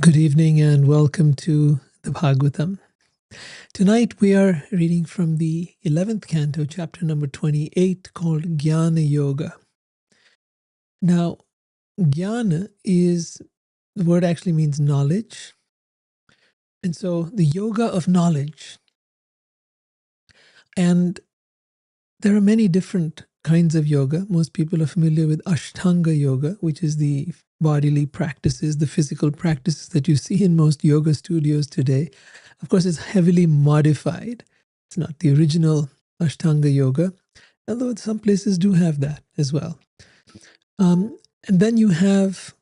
Good evening and welcome to the Bhagavatam. Tonight we are reading from the 11th Canto, chapter number 28, called Gyana Yoga. Now, Gyana the word actually means knowledge. And so the yoga of knowledge. And there are many different kinds of yoga. Most people are familiar with Ashtanga yoga, which is the bodily practices, the physical practices that you see in most yoga studios today. Of course, it's heavily modified. It's not the original Ashtanga yoga, although some places do have that as well. And then you have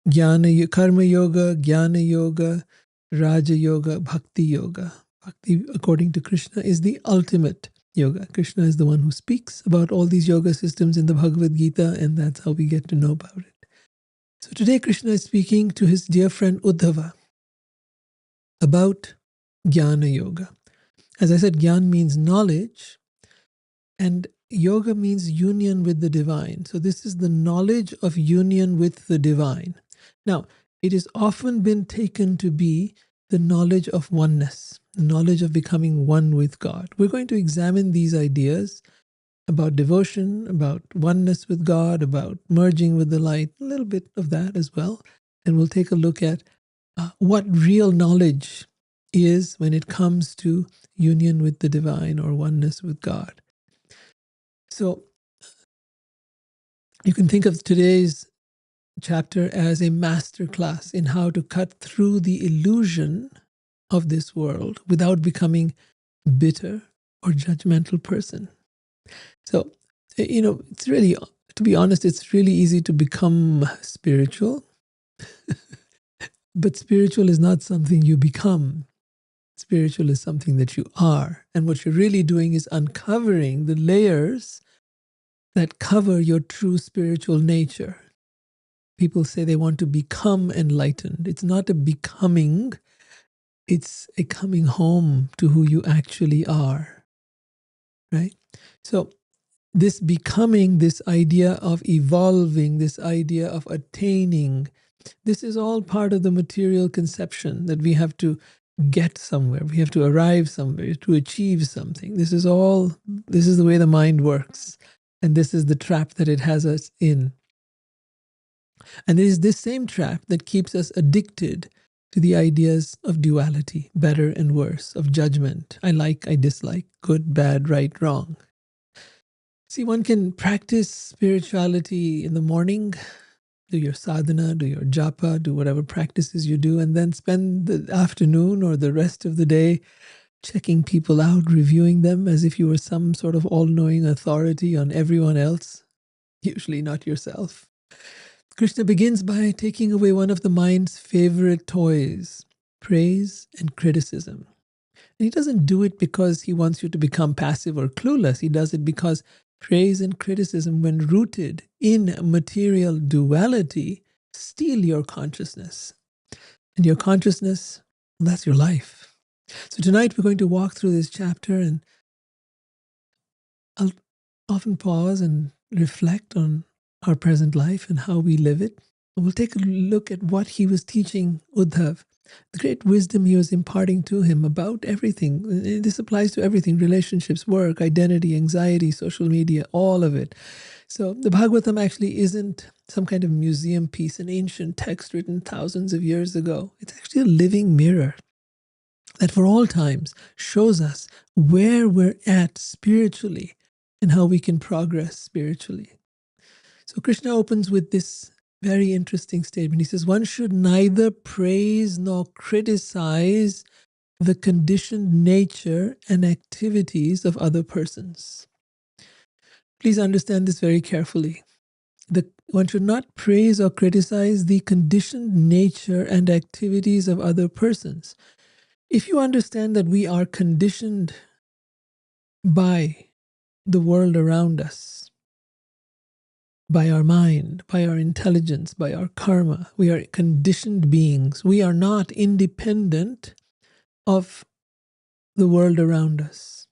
Gyana, Karma Yoga, Gyana Yoga, Raja Yoga, Bhakti Yoga. Bhakti, according to Krishna, is the ultimate yoga. Krishna is the one who speaks about all these yoga systems in the Bhagavad Gita, and that's how we get to know about it. So today Krishna is speaking to his dear friend Uddhava about Gyana Yoga. As I said, Gyan means knowledge, and yoga means union with the divine. So this is the knowledge of union with the divine. Now, it has often been taken to be the knowledge of oneness, the knowledge of becoming one with God. We're going to examine these ideas about devotion, about oneness with God, about merging with the light, a little bit of that as well. And we'll take a look at what real knowledge is when it comes to union with the divine or oneness with God. So you can think of today's chapter as a master class in how to cut through the illusion of this world without becoming bitter or judgmental person. So, it's really, to be honest, it's really easy to become spiritual, but spiritual is not something you become. Spiritual is something that you are. And what you're really doing is uncovering the layers that cover your true spiritual nature. People say they want to become enlightened. It's not a becoming, it's a coming home to who you actually are. Right? So this becoming, this idea of evolving, this idea of attaining, this is all part of the material conception that we have to get somewhere. We have to arrive somewhere to achieve something. This is the way the mind works. And this is the trap that it has us in. And it is this same trap that keeps us addicted to the ideas of duality, better and worse, of judgment. I like, I dislike, good, bad, right, wrong. See, one can practice spirituality in the morning, do your sadhana, do your japa, do whatever practices you do, and then spend the afternoon or the rest of the day checking people out, reviewing them as if you were some sort of all-knowing authority on everyone else, usually not yourself. Krishna begins by taking away one of the mind's favorite toys, praise and criticism. And he doesn't do it because he wants you to become passive or clueless. He does it because praise and criticism, when rooted in material duality, steal your consciousness. And your consciousness, that's your life. So tonight we're going to walk through this chapter, and I'll often pause and reflect on our present life and how we live it. And we'll take a look at what he was teaching Uddhava, the great wisdom he was imparting to him about everything. This applies to everything: relationships, work, identity, anxiety, social media, all of it. So the Bhagavatam actually isn't some kind of museum piece, an ancient text written thousands of years ago. It's actually a living mirror that for all times shows us where we're at spiritually and how we can progress spiritually. So Krishna opens with this very interesting statement. He says, one should neither praise nor criticize the conditioned nature and activities of other persons. Please understand this very carefully. One should not praise or criticize the conditioned nature and activities of other persons. If you understand that we are conditioned by the world around us, by our mind, by our intelligence, by our karma, we are conditioned beings. We are not independent of the world around us.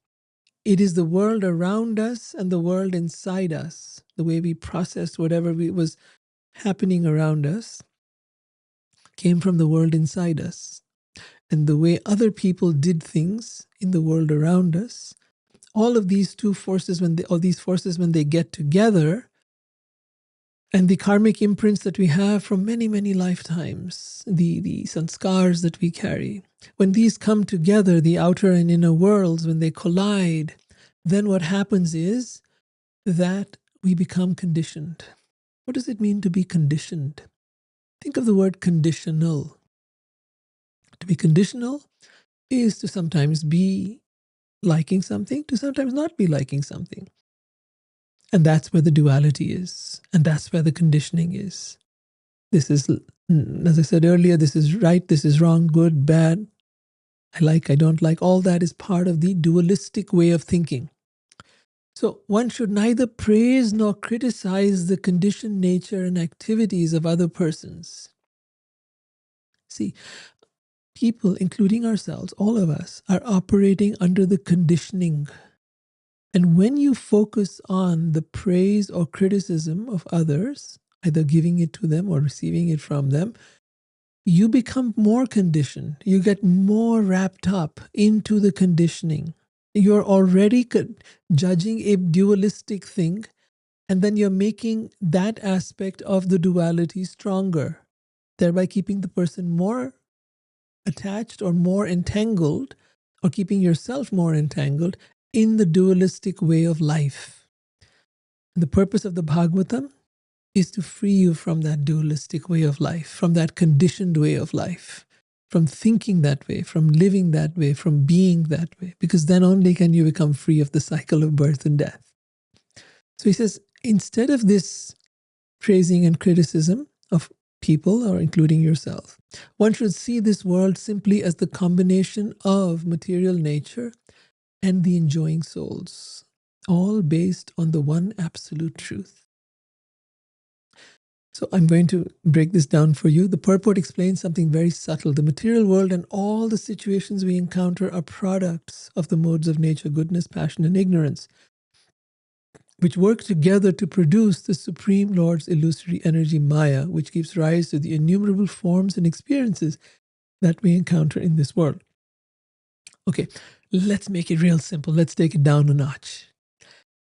It is the world around us and the world inside us, the way we process whatever was happening around us, came from the world inside us. And the way other people did things in the world around us, all of these two forces, when they get together, and the karmic imprints that we have from many, many lifetimes, the sanskars that we carry, when these come together, the outer and inner worlds, when they collide, then what happens is that we become conditioned. What does it mean to be conditioned? Think of the word conditional. To be conditional is to sometimes be liking something, to sometimes not be liking something. And that's where the duality is. And that's where the conditioning is. This is, as I said earlier, this is right, this is wrong, good, bad, I like, I don't like. All that is part of the dualistic way of thinking. So one should neither praise nor criticize the conditioned nature and activities of other persons. See, people, including ourselves, all of us, are operating under the conditioning. And when you focus on the praise or criticism of others, either giving it to them or receiving it from them, you become more conditioned. You get more wrapped up into the conditioning. You're already judging a dualistic thing, and then you're making that aspect of the duality stronger, thereby keeping the person more attached or more entangled, or keeping yourself more entangled in the dualistic way of life. The purpose of the Bhagavatam is to free you from that dualistic way of life, from that conditioned way of life, from thinking that way, from living that way, from being that way, because then only can you become free of the cycle of birth and death. So he says, instead of this praising and criticism of people, or including yourself, one should see this world simply as the combination of material nature and the enjoying souls, all based on the one absolute truth. So I'm going to break this down for you. The purport explains something very subtle. The material world and all the situations we encounter are products of the modes of nature, goodness, passion, and ignorance, which work together to produce the Supreme Lord's illusory energy, Maya, which gives rise to the innumerable forms and experiences that we encounter in this world. Okay, let's make it real simple. Let's take it down a notch.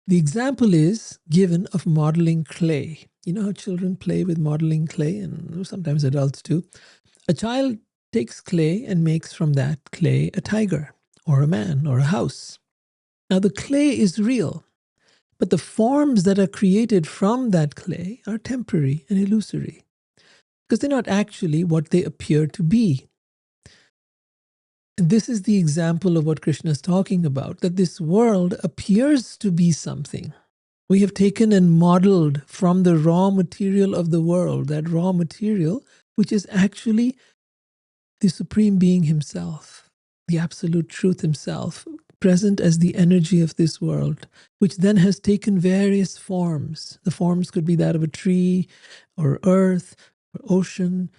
The example is given of modeling clay. You know how children play with modeling clay, and sometimes adults too. A child takes clay and makes from that clay a tiger, or a man, or a house. Now the clay is real, but the forms that are created from that clay are temporary and illusory, because they're not actually what they appear to be. And this is the example of what Krishna is talking about, that this world appears to be something. We have taken and modeled from the raw material of the world, that raw material, which is actually the Supreme Being himself, the Absolute Truth himself, present as the energy of this world, which then has taken various forms. The forms could be that of a tree, or earth, or ocean,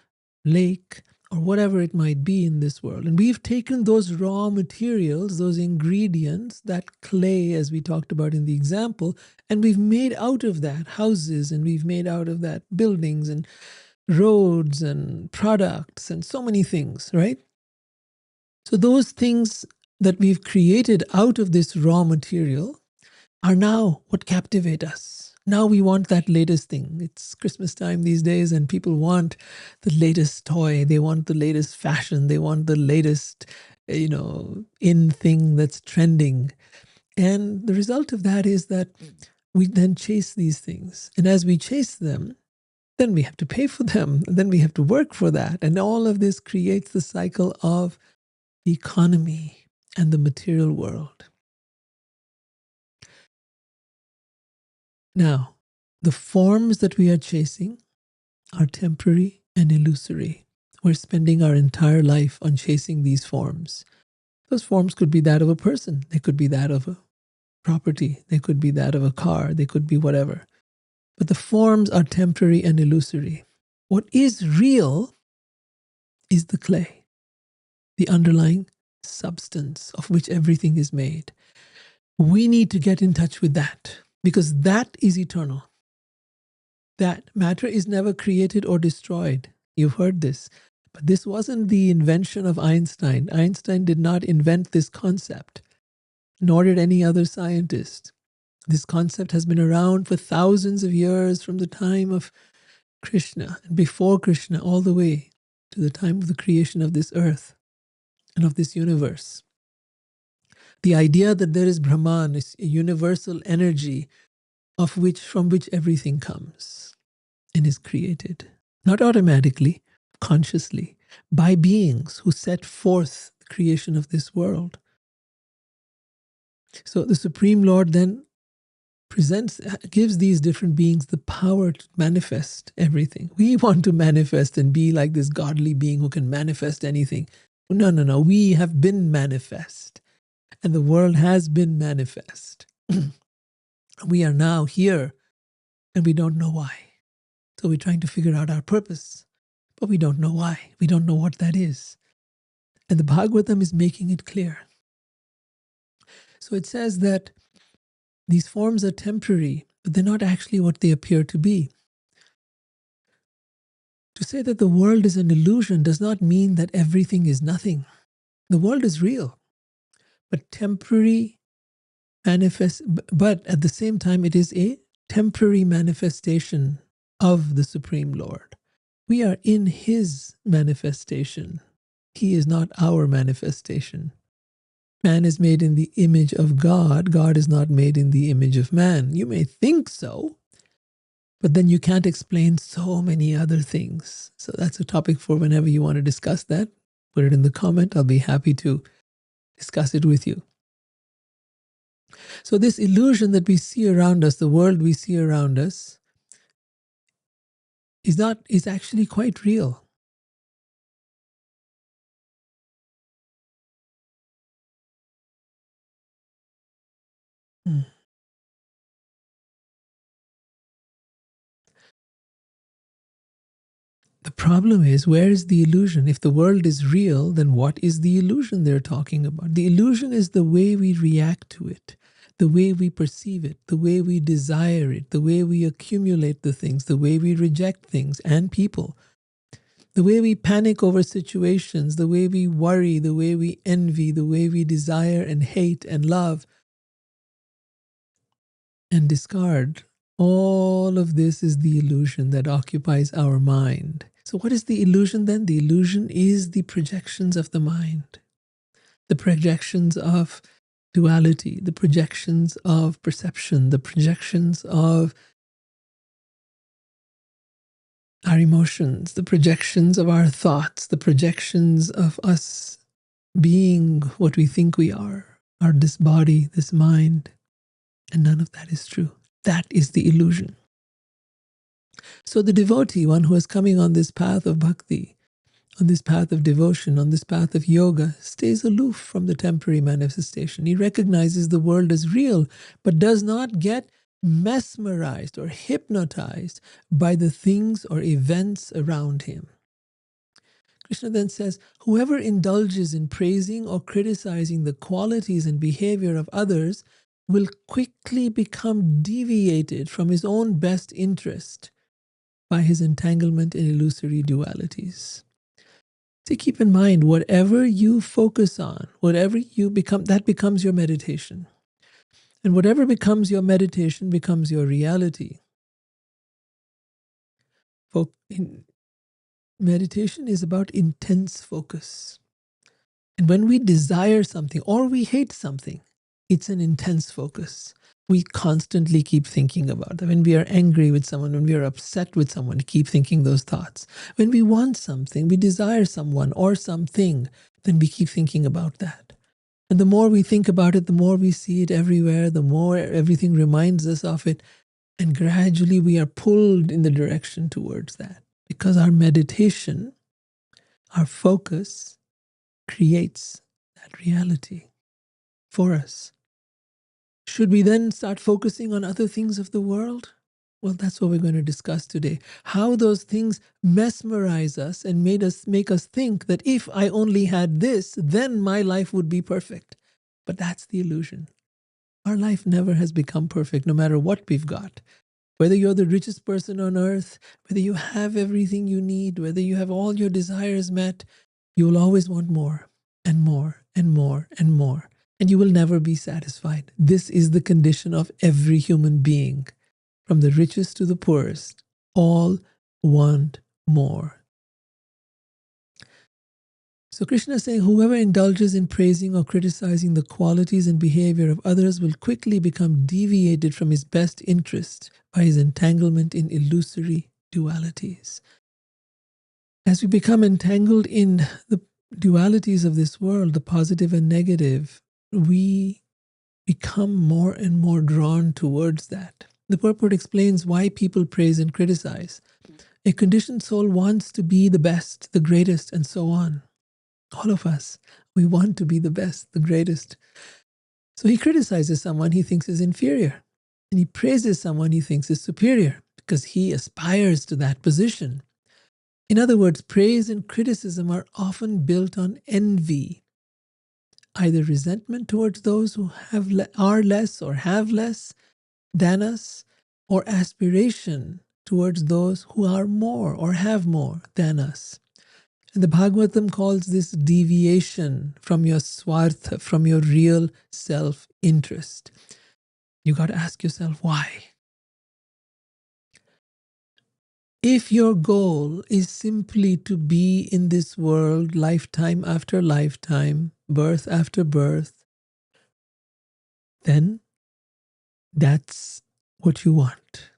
lake, or whatever it might be in this world. And we've taken those raw materials, those ingredients, that clay, as we talked about in the example, and we've made out of that houses, and we've made out of that buildings and roads and products and so many things, right? So those things that we've created out of this raw material are now what captivate us. Now we want that latest thing. It's Christmas time these days, and people want the latest toy. They want the latest fashion. They want the latest, in thing that's trending. And the result of that is that we then chase these things. And as we chase them, then we have to pay for them. And then we have to work for that. And all of this creates the cycle of the economy and the material world. Now, the forms that we are chasing are temporary and illusory. We're spending our entire life on chasing these forms. Those forms could be that of a person. They could be that of a property. They could be that of a car. They could be whatever. But the forms are temporary and illusory. What is real is the clay, the underlying substance of which everything is made. We need to get in touch with that, because that is eternal. That matter is never created or destroyed. You've heard this. But this wasn't the invention of Einstein. Einstein did not invent this concept, nor did any other scientist. This concept has been around for thousands of years, from the time of Krishna and before Krishna, all the way to the time of the creation of this earth and of this universe. The idea that there is Brahman, is a universal energy from which everything comes and is created. Not automatically, consciously, by beings who set forth the creation of this world. So the Supreme Lord then gives these different beings the power to manifest everything. We want to manifest and be like this godly being who can manifest anything. No. We have been manifest. And the world has been manifest. We are now here and we don't know why. So we're trying to figure out our purpose, but we don't know why. We don't know what that is. And the Bhagavatam is making it clear. So it says that these forms are temporary, but they're not actually what they appear to be. To say that the world is an illusion does not mean that everything is nothing. The world is real, but temporary but at the same time, it is a temporary manifestation of the Supreme Lord. We are in His manifestation. He is not our manifestation. Man is made in the image of God. God is not made in the image of man. You may think so, but then you can't explain so many other things. So that's a topic for whenever you want to discuss that. Put it in the comment. I'll be happy to discuss it with you. So this illusion that we see around us, the world we see around us, is actually quite real. The problem is, where is the illusion? If the world is real, then what is the illusion they're talking about? The illusion is the way we react to it, the way we perceive it, the way we desire it, the way we accumulate the things, the way we reject things and people, the way we panic over situations, the way we worry, the way we envy, the way we desire and hate and love and discard. All of this is the illusion that occupies our mind. So what is the illusion then? The illusion is the projections of the mind, the projections of duality, the projections of perception, the projections of our emotions, the projections of our thoughts, the projections of us being what we think we are, this body, this mind. And none of that is true. That is the illusion. So the devotee, one who is coming on this path of bhakti, on this path of devotion, on this path of yoga, stays aloof from the temporary manifestation. He recognizes the world as real, but does not get mesmerized or hypnotized by the things or events around him. Krishna then says, whoever indulges in praising or criticizing the qualities and behavior of others will quickly become deviated from his own best interest by his entanglement in illusory dualities. So keep in mind, whatever you focus on, whatever you become, that becomes your meditation. And whatever becomes your meditation becomes your reality. Meditation is about intense focus. And when we desire something or we hate something, it's an intense focus. We constantly keep thinking about that. When we are angry with someone, when we are upset with someone, keep thinking those thoughts. When we want something, we desire someone or something, then we keep thinking about that. And the more we think about it, the more we see it everywhere, the more everything reminds us of it. And gradually we are pulled in the direction towards that. Because our meditation, our focus, creates that reality for us. Should we then start focusing on other things of the world? Well, that's what we're going to discuss today. How those things mesmerize us and make us think that if I only had this, then my life would be perfect. But that's the illusion. Our life never has become perfect, no matter what we've got. Whether you're the richest person on earth, whether you have everything you need, whether you have all your desires met, you will always want more and more and more and more. And you will never be satisfied. This is the condition of every human being, from the richest to the poorest. All want more. So Krishna is saying, whoever indulges in praising or criticizing the qualities and behavior of others will quickly become deviated from his best interest by his entanglement in illusory dualities. As we become entangled in the dualities of this world, the positive and negative, we become more and more drawn towards that. The purport explains why people praise and criticize. A conditioned soul wants to be the best, the greatest, and so on. All of us, we want to be the best, the greatest. So he criticizes someone he thinks is inferior, and he praises someone he thinks is superior because he aspires to that position. In other words, praise and criticism are often built on envy, either resentment towards those who are less or have less than us, or aspiration towards those who are more or have more than us. And the Bhagavatam calls this deviation from your swartha, from your real self-interest. You got to ask yourself, why? If your goal is simply to be in this world lifetime after lifetime, birth after birth, then that's what you want.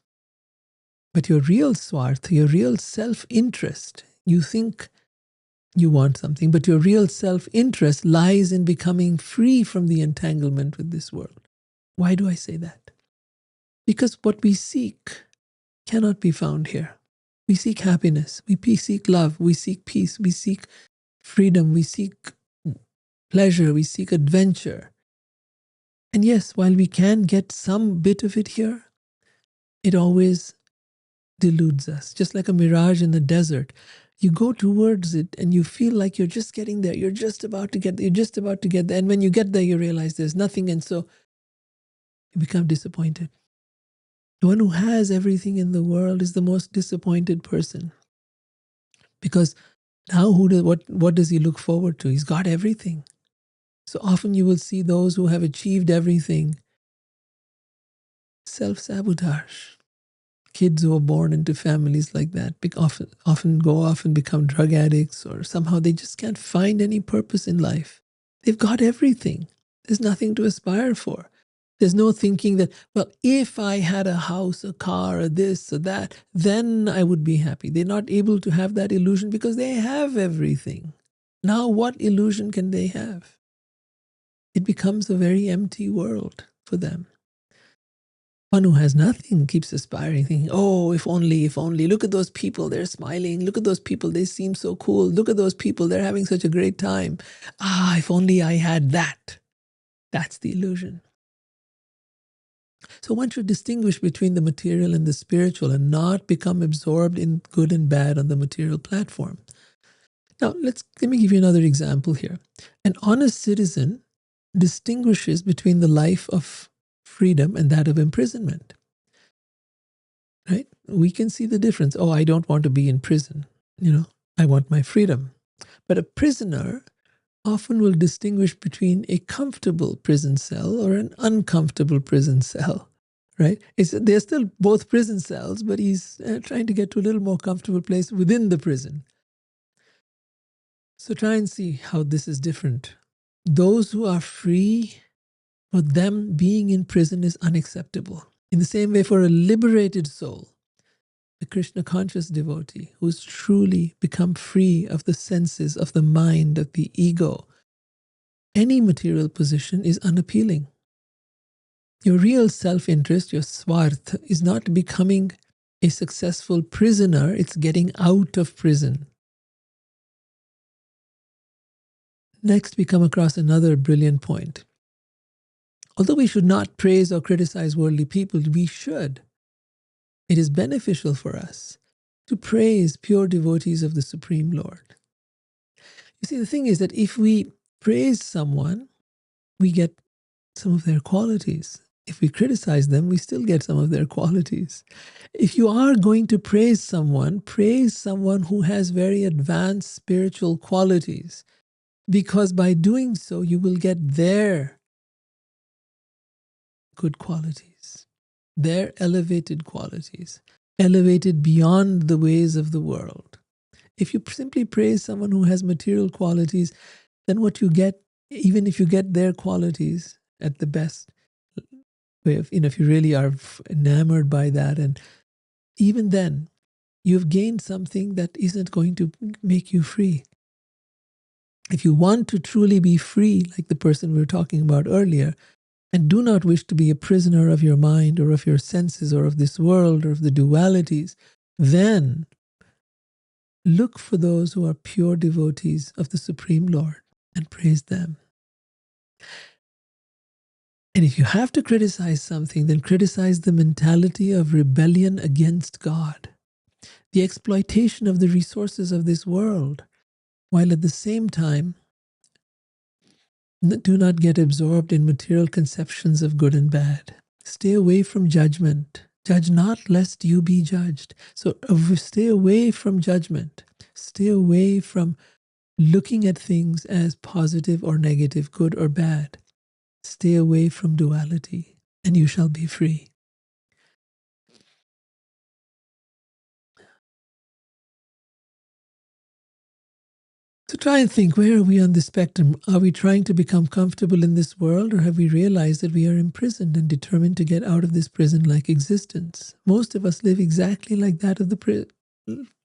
But your real swartha, your real self-interest, you think you want something, but your real self-interest lies in becoming free from the entanglement with this world. Why do I say that? Because what we seek cannot be found here. We seek happiness, we seek love, we seek peace, we seek freedom, we seek pleasure, we seek adventure. And yes, while we can get some bit of it here, it always deludes us, just like a mirage in the desert. You go towards it and you feel like you're just getting there. You're just about to get there. You're just about to get there. And when you get there, you realize there's nothing. And so you become disappointed. The one who has everything in the world is the most disappointed person. Because now what does he look forward to? He's got everything. So often you will see those who have achieved everything self-sabotage. Kids who are born into families like that often go off and become drug addicts, or somehow they just can't find any purpose in life. They've got everything. There's nothing to aspire for. There's no thinking that, well, if I had a house, a car, or this or that, then I would be happy. They're not able to have that illusion because they have everything. Now what illusion can they have? It becomes a very empty world for them. One who has nothing keeps aspiring, thinking, oh, if only, look at those people, they're smiling. Look at those people, they seem so cool. Look at those people, they're having such a great time. Ah, if only I had that. That's the illusion. So one should distinguish between the material and the spiritual and not become absorbed in good and bad on the material platform. Now, let me give you another example here. An honest citizen distinguishes between the life of freedom and that of imprisonment. Right? We can see the difference. Oh, I don't want to be in prison. I want my freedom. But a prisoner often will distinguish between a comfortable prison cell or an uncomfortable prison cell. Right? They're still both prison cells, but he's trying to get to a little more comfortable place within the prison. So try and see how this is different. Those who are free, for them being in prison is unacceptable. In the same way, for a liberated soul, the Krishna conscious devotee who's truly become free of the senses, of the mind, of the ego, any material position is unappealing. Your real self-interest, your swarth, is not becoming a successful prisoner, it's getting out of prison. Next, we come across another brilliant point. Although we should not praise or criticize worldly people, we should. It is beneficial for us to praise pure devotees of the Supreme Lord. You see, the thing is that if we praise someone, we get some of their qualities. if we criticize them, we still get some of their qualities. If you are going to praise someone who has very advanced spiritual qualities, because by doing so, you will get their good qualities, their elevated qualities, elevated beyond the ways of the world. If you simply praise someone who has material qualities, then what you get, even if you get their qualities at the best way of, if you really are enamored by that, and even then, you've gained something that isn't going to make you free. If you want to truly be free, like the person we were talking about earlier, and do not wish to be a prisoner of your mind or of your senses or of this world or of the dualities, then look for those who are pure devotees of the Supreme Lord and praise them. And if you have to criticize something, then criticize the mentality of rebellion against God, the exploitation of the resources of this world, while at the same time, do not get absorbed in material conceptions of good and bad. Stay away from judgment. Judge not, lest you be judged. So stay away from judgment. Stay away from looking at things as positive or negative, good or bad. Stay away from duality, and you shall be free. So try and think, where are we on the spectrum? Are we trying to become comfortable in this world, or have we realized that we are imprisoned and determined to get out of this prison-like existence? Most of us live exactly like that of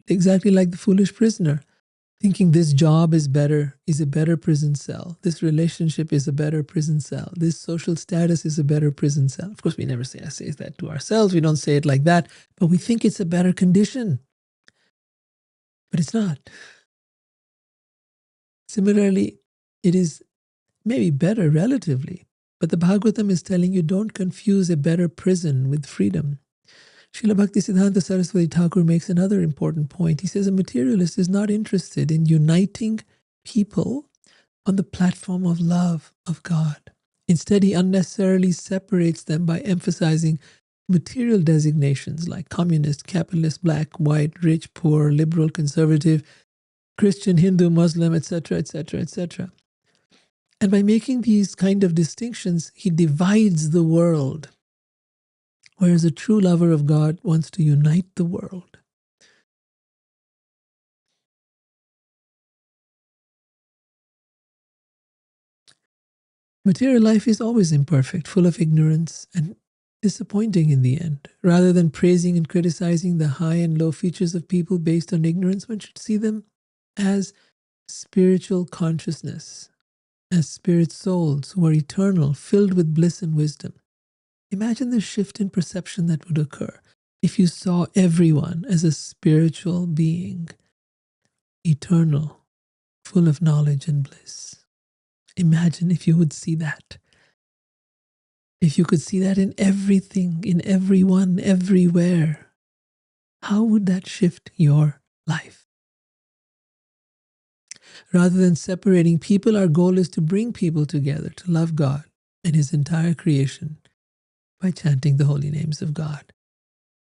exactly like the foolish prisoner, thinking this job is a better prison cell. This relationship is a better prison cell. This social status is a better prison cell. Of course, we never say that to ourselves. We don't say it like that, but we think it's a better condition. But it's not. Similarly, it is maybe better relatively, but the Bhagavatam is telling you, don't confuse a better prison with freedom. Srila Bhaktisiddhanta Saraswati Thakur makes another important point. He says a materialist is not interested in uniting people on the platform of love of God. Instead, he unnecessarily separates them by emphasizing material designations like communist, capitalist, black, white, rich, poor, liberal, conservative, Christian, Hindu, Muslim, etc., etc., etc. And by making these kind of distinctions, he divides the world. Whereas a true lover of God wants to unite the world. Material life is always imperfect, full of ignorance, and disappointing in the end. Rather than praising and criticizing the high and low features of people based on ignorance, one should see them as spiritual consciousness, as spirit souls who are eternal, filled with bliss and wisdom. Imagine the shift in perception that would occur if you saw everyone as a spiritual being, eternal, full of knowledge and bliss. Imagine if you would see that. If you could see that in everything, in everyone, everywhere, how would that shift your life? Rather than separating people, our goal is to bring people together, to love God and His entire creation by chanting the holy names of God.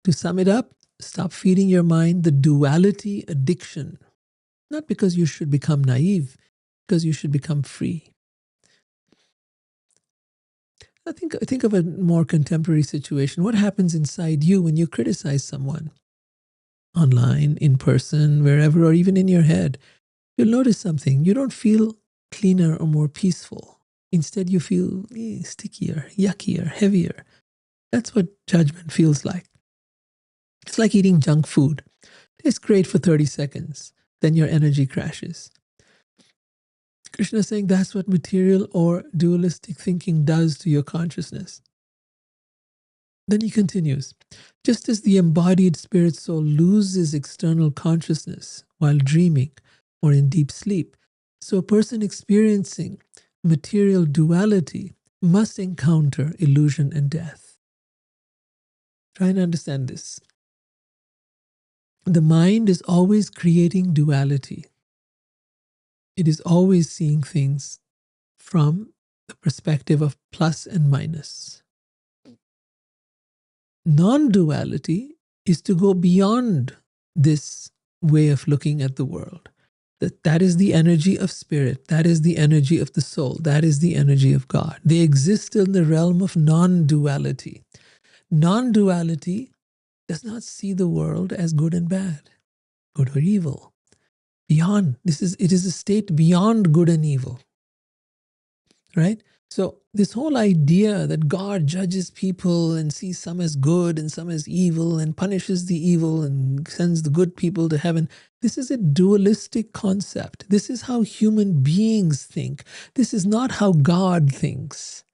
To sum it up, stop feeding your mind the duality addiction. Not because you should become naive, because you should become free. I think of a more contemporary situation. What happens inside you when you criticize someone? Online, in person, wherever, or even in your head. You'll notice something. You don't feel cleaner or more peaceful. Instead, you feel stickier, yuckier, heavier. That's what judgment feels like. It's like eating junk food. It's great for 30 seconds. Then your energy crashes. Krishna is saying that's what material or dualistic thinking does to your consciousness. Then he continues, just as the embodied spirit soul loses external consciousness while dreaming or in deep sleep, so a person experiencing material duality must encounter illusion and death. Try and understand this. The mind is always creating duality. It is always seeing things from the perspective of plus and minus. Non-duality is to go beyond this way of looking at the world. That is the energy of spirit. That is the energy of the soul. That is the energy of God. They exist in the realm of non-duality. Non-duality does not see the world as good and bad, good or evil. Beyond, it is a state beyond good and evil. Right? So this whole idea that God judges people and sees some as good and some as evil and punishes the evil and sends the good people to heaven, this is a dualistic concept. This is how human beings think. This is not how God thinks.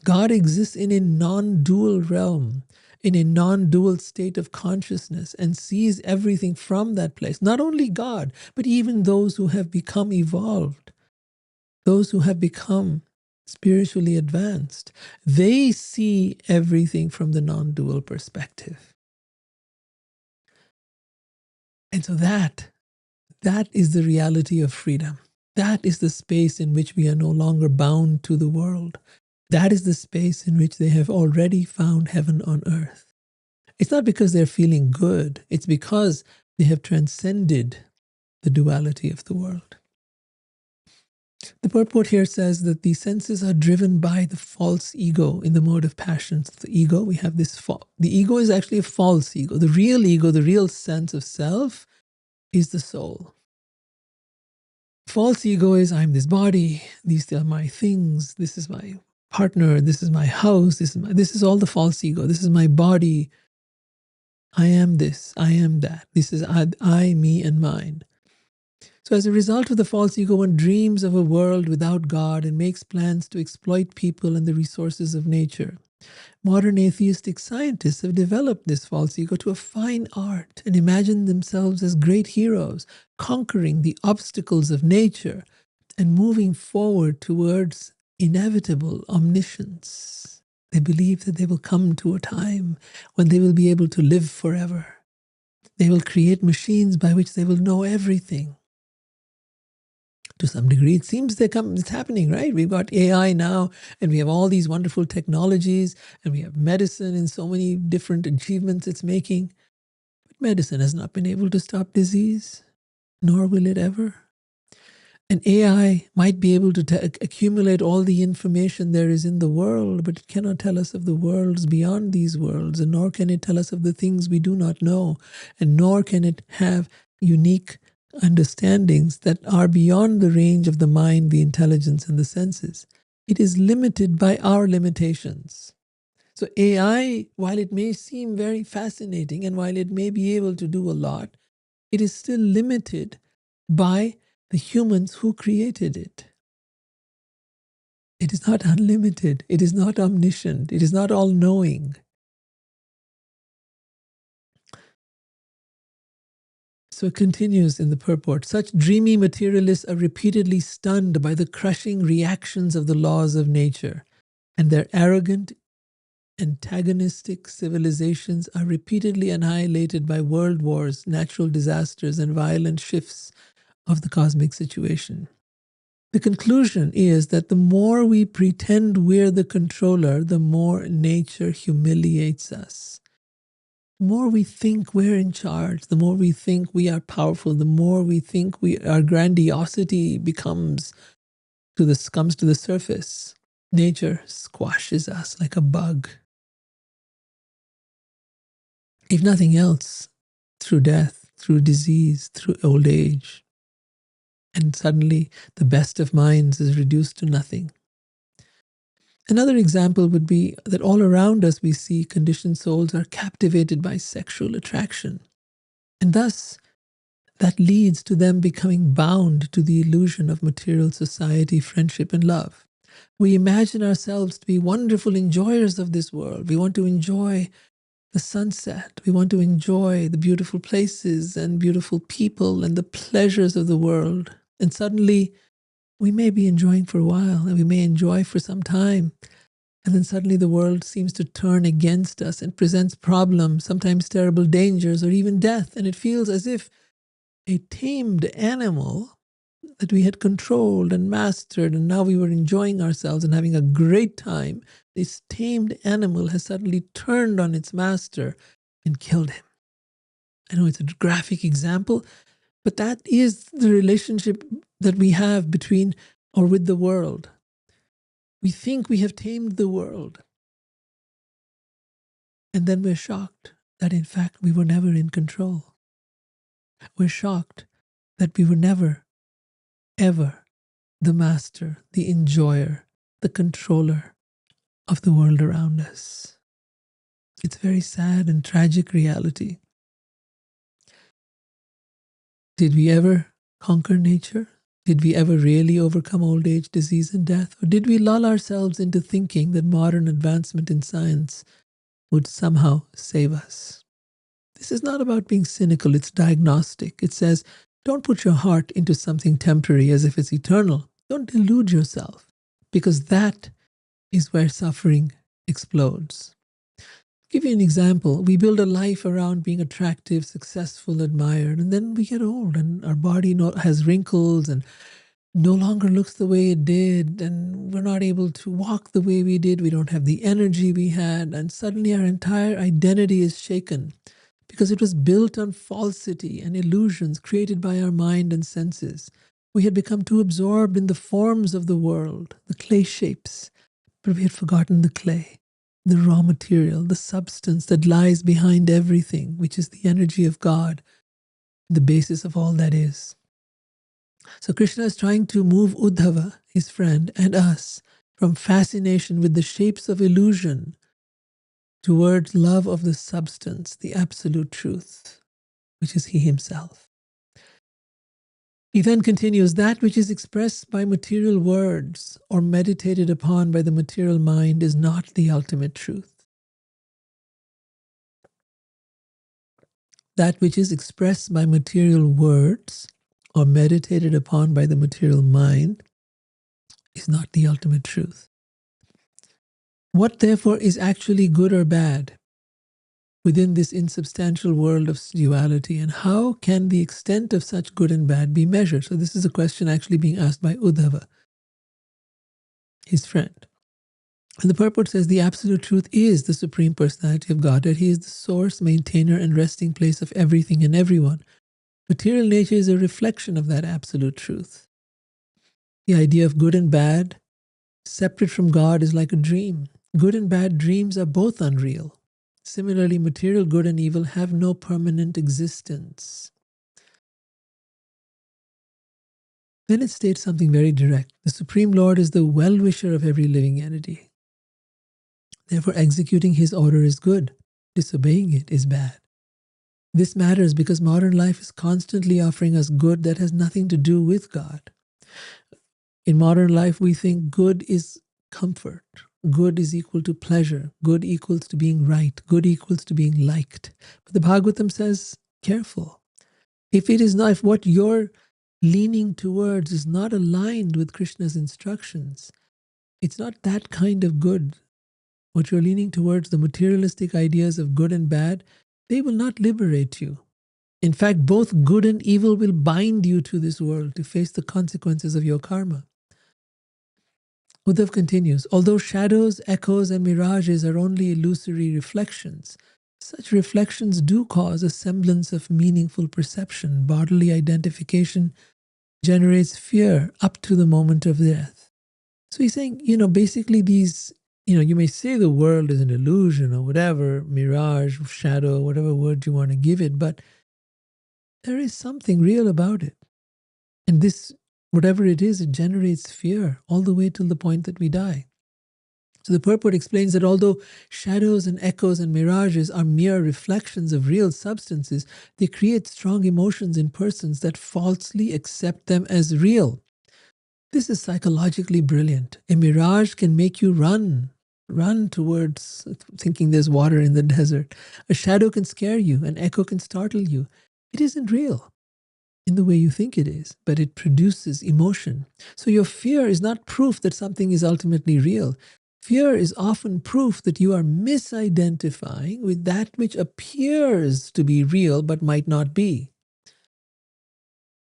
God exists in a non-dual realm, in a non-dual state of consciousness, and sees everything from that place. Not only God, but even those who have become evolved, those who have become spiritually advanced, they see everything from the non-dual perspective. And so that is the reality of freedom. That is the space in which we are no longer bound to the world. That is the space in which they have already found heaven on earth. It's not because they're feeling good. It's because they have transcended the duality of the world. The purport here says that the senses are driven by the false ego in the mode of passions. The ego, we have this, the ego is actually a false ego. The real ego, the real sense of self is the soul. False ego is, I'm this body, these are my things, this is my partner, this is my house, this is all the false ego. This is my body. I am this, I am that. This is I, me, and mine. So as a result of the false ego, one dreams of a world without God and makes plans to exploit people and the resources of nature. Modern atheistic scientists have developed this false ego to a fine art and imagine themselves as great heroes, conquering the obstacles of nature and moving forward towards inevitable omniscience. They believe that they will come to a time when they will be able to live forever. They will create machines by which they will know everything. To some degree, it seems it's happening, right? We've got AI now, and we have all these wonderful technologies, and we have medicine in so many different achievements it's making. But medicine has not been able to stop disease, nor will it ever. And AI might be able to accumulate all the information there is in the world, but it cannot tell us of the worlds beyond these worlds, and nor can it tell us of the things we do not know, and nor can it have unique understandings that are beyond the range of the mind, the intelligence, and the senses. It is limited by our limitations. So AI, while it may seem very fascinating and while it may be able to do a lot, it is still limited by the humans who created it. It is not unlimited. It is not omniscient. It is not all-knowing. So it continues in the purport. Such dreamy materialists are repeatedly stunned by the crushing reactions of the laws of nature, and their arrogant, antagonistic civilizations are repeatedly annihilated by world wars, natural disasters, and violent shifts of the cosmic situation. The conclusion is that the more we pretend we're the controller, the more nature humiliates us. The more we think we're in charge, the more we think we are powerful, the more we think our grandiosity comes to the surface, nature squashes us like a bug. If nothing else, through death, through disease, through old age. And suddenly the best of minds is reduced to nothing. Another example would be that all around us we see conditioned souls are captivated by sexual attraction. And thus, that leads to them becoming bound to the illusion of material society, friendship, and love. We imagine ourselves to be wonderful enjoyers of this world. We want to enjoy the sunset. We want to enjoy the beautiful places and beautiful people and the pleasures of the world. And suddenly, we may be enjoying for a while, and we may enjoy for some time. And then suddenly the world seems to turn against us and presents problems, sometimes terrible dangers or even death. And it feels as if a tamed animal that we had controlled and mastered, and now we were enjoying ourselves and having a great time, this tamed animal has suddenly turned on its master and killed him. I know it's a graphic example, but that is the relationship that we have between or with the world. We think we have tamed the world, and then we're shocked that in fact we were never in control. We're shocked that we were never, ever the master, the enjoyer, the controller of the world around us. It's a very sad and tragic reality. Did we ever conquer nature? Did we ever really overcome old age, disease, and death? Or did we lull ourselves into thinking that modern advancement in science would somehow save us? This is not about being cynical, it's diagnostic. It says, don't put your heart into something temporary as if it's eternal. Don't delude yourself, because that is where suffering explodes. Give you an example. We build a life around being attractive, successful, admired, and then we get old and our body has wrinkles and no longer looks the way it did, and we're not able to walk the way we did. We don't have the energy we had, and suddenly our entire identity is shaken because it was built on falsity and illusions created by our mind and senses. We had become too absorbed in the forms of the world, the clay shapes, but we had forgotten the clay, the raw material, the substance that lies behind everything, which is the energy of God, the basis of all that is. So Krishna is trying to move Uddhava, his friend, and us from fascination with the shapes of illusion towards love of the substance, the absolute truth, which is he himself. He then continues, that which is expressed by material words or meditated upon by the material mind is not the ultimate truth. That which is expressed by material words or meditated upon by the material mind is not the ultimate truth. What therefore is actually good or bad within this insubstantial world of duality, and how can the extent of such good and bad be measured? So this is a question actually being asked by Uddhava, his friend. And the purport says the absolute truth is the Supreme Personality of God, that he is the source, maintainer, and resting place of everything and everyone. Material nature is a reflection of that absolute truth. The idea of good and bad, separate from God, is like a dream. Good and bad dreams are both unreal. Similarly, material good and evil have no permanent existence. Then it states something very direct. The Supreme Lord is the well-wisher of every living entity. Therefore, executing his order is good. Disobeying it is bad. This matters because modern life is constantly offering us good that has nothing to do with God. In modern life, we think good is comfort. Good is equal to pleasure. Good equals to being right. Good equals to being liked. But the Bhagavatam says, careful. If it is not, if what you're leaning towards is not aligned with Krishna's instructions, it's not that kind of good. What you're leaning towards, the materialistic ideas of good and bad, they will not liberate you. In fact, both good and evil will bind you to this world to face the consequences of your karma. Uddhava continues, although shadows, echoes, and mirages are only illusory reflections, such reflections do cause a semblance of meaningful perception. Bodily identification generates fear up to the moment of death. So he's saying, basically these, you may say the world is an illusion or whatever, mirage, shadow, whatever word you want to give it, but there is something real about it. And this, whatever it is, it generates fear all the way till the point that we die. So the purport explains that although shadows and echoes and mirages are mere reflections of real substances, they create strong emotions in persons that falsely accept them as real. This is psychologically brilliant. A mirage can make you run towards thinking there's water in the desert. A shadow can scare you, an echo can startle you. It isn't real in the way you think it is, but it produces emotion. So your fear is not proof that something is ultimately real. Fear is often proof that you are misidentifying with that which appears to be real but might not be.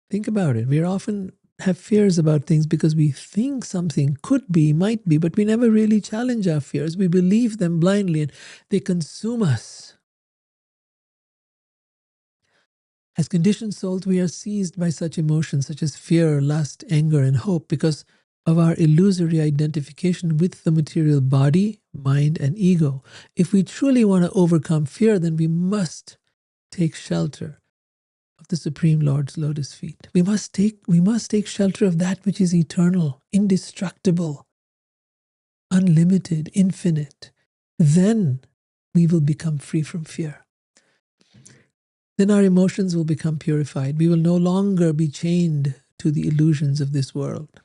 Think about it. We are often have fears about things because we think something could be, might be, but we never really challenge our fears. We believe them blindly and they consume us. As conditioned souls, we are seized by such emotions such as fear, lust, anger, and hope because of our illusory identification with the material body, mind, and ego. If we truly want to overcome fear, then we must take shelter of the Supreme Lord's lotus feet. We must take shelter of that which is eternal, indestructible, unlimited, infinite. Then we will become free from fear. Then our emotions will become purified. We will no longer be chained to the illusions of this world.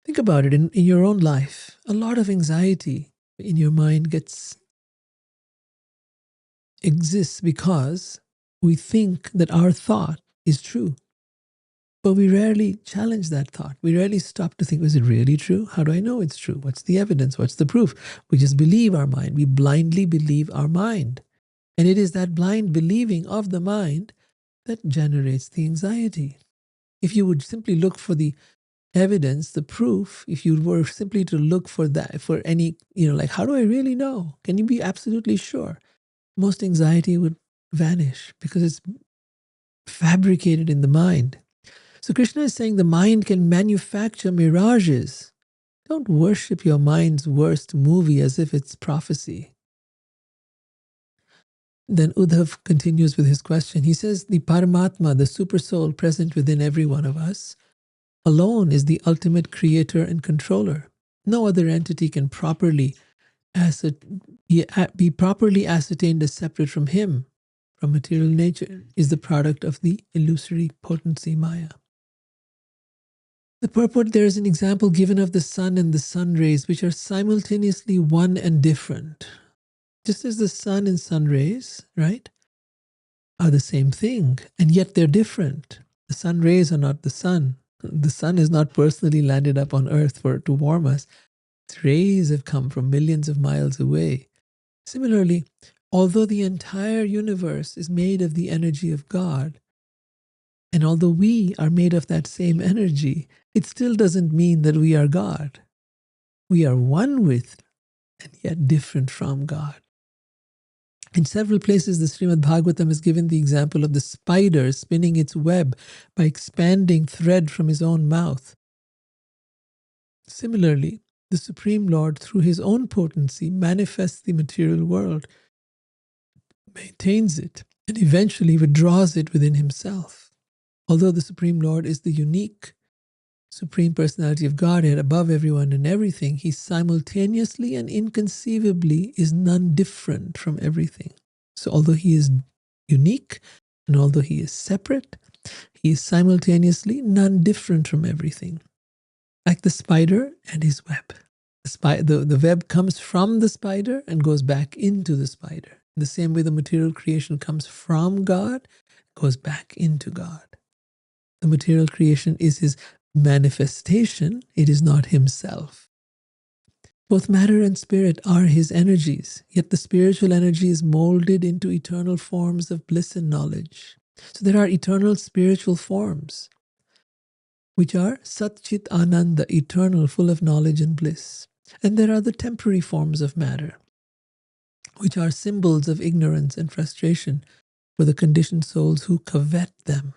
Think about it in your own life. A lot of anxiety in your mind exists because we think that our thought is true. But we rarely challenge that thought. We rarely stop to think, is it really true? How do I know it's true? What's the evidence? What's the proof? We just believe our mind. We blindly believe our mind. And it is that blind believing of the mind that generates the anxiety. If you would simply look for the evidence, the proof, if you were simply to look for that, for any, like, how do I really know? Can you be absolutely sure? Most anxiety would vanish because it's fabricated in the mind. So Krishna is saying the mind can manufacture mirages. Don't worship your mind's worst movie as if it's prophecy. Then Uddhava continues with his question. He says, the Paramatma, the super soul present within every one of us, alone is the ultimate creator and controller. No other entity can be properly ascertained as separate from him, from material nature, is the product of the illusory potency Maya. The purport, there is an example given of the sun and the sun rays, which are simultaneously one and different. Just as the sun and sun rays, right, are the same thing, and yet they're different. The sun rays are not the sun. The sun is not personally landed up on earth to warm us. Its rays have come from millions of miles away. Similarly, although the entire universe is made of the energy of God, and although we are made of that same energy, it still doesn't mean that we are God. We are one with and yet different from God. In several places, the Srimad Bhagavatam has given the example of the spider spinning its web by expanding thread from his own mouth. Similarly, the Supreme Lord, through his own potency, manifests the material world, maintains it, and eventually withdraws it within himself. Although the Supreme Lord is the unique Supreme Personality of Godhead above everyone and everything, he simultaneously and inconceivably is none different from everything. So although he is unique and although he is separate, he is simultaneously none different from everything. Like the spider and his web. The web comes from the spider and goes back into the spider. In the same way the material creation comes from God, goes back into God. The material creation is his manifestation, it is not himself. Both matter and spirit are his energies, yet the spiritual energy is molded into eternal forms of bliss and knowledge. So there are eternal spiritual forms, which are Sat Chit Ananda, eternal, full of knowledge and bliss. And there are the temporary forms of matter, which are symbols of ignorance and frustration for the conditioned souls who covet them.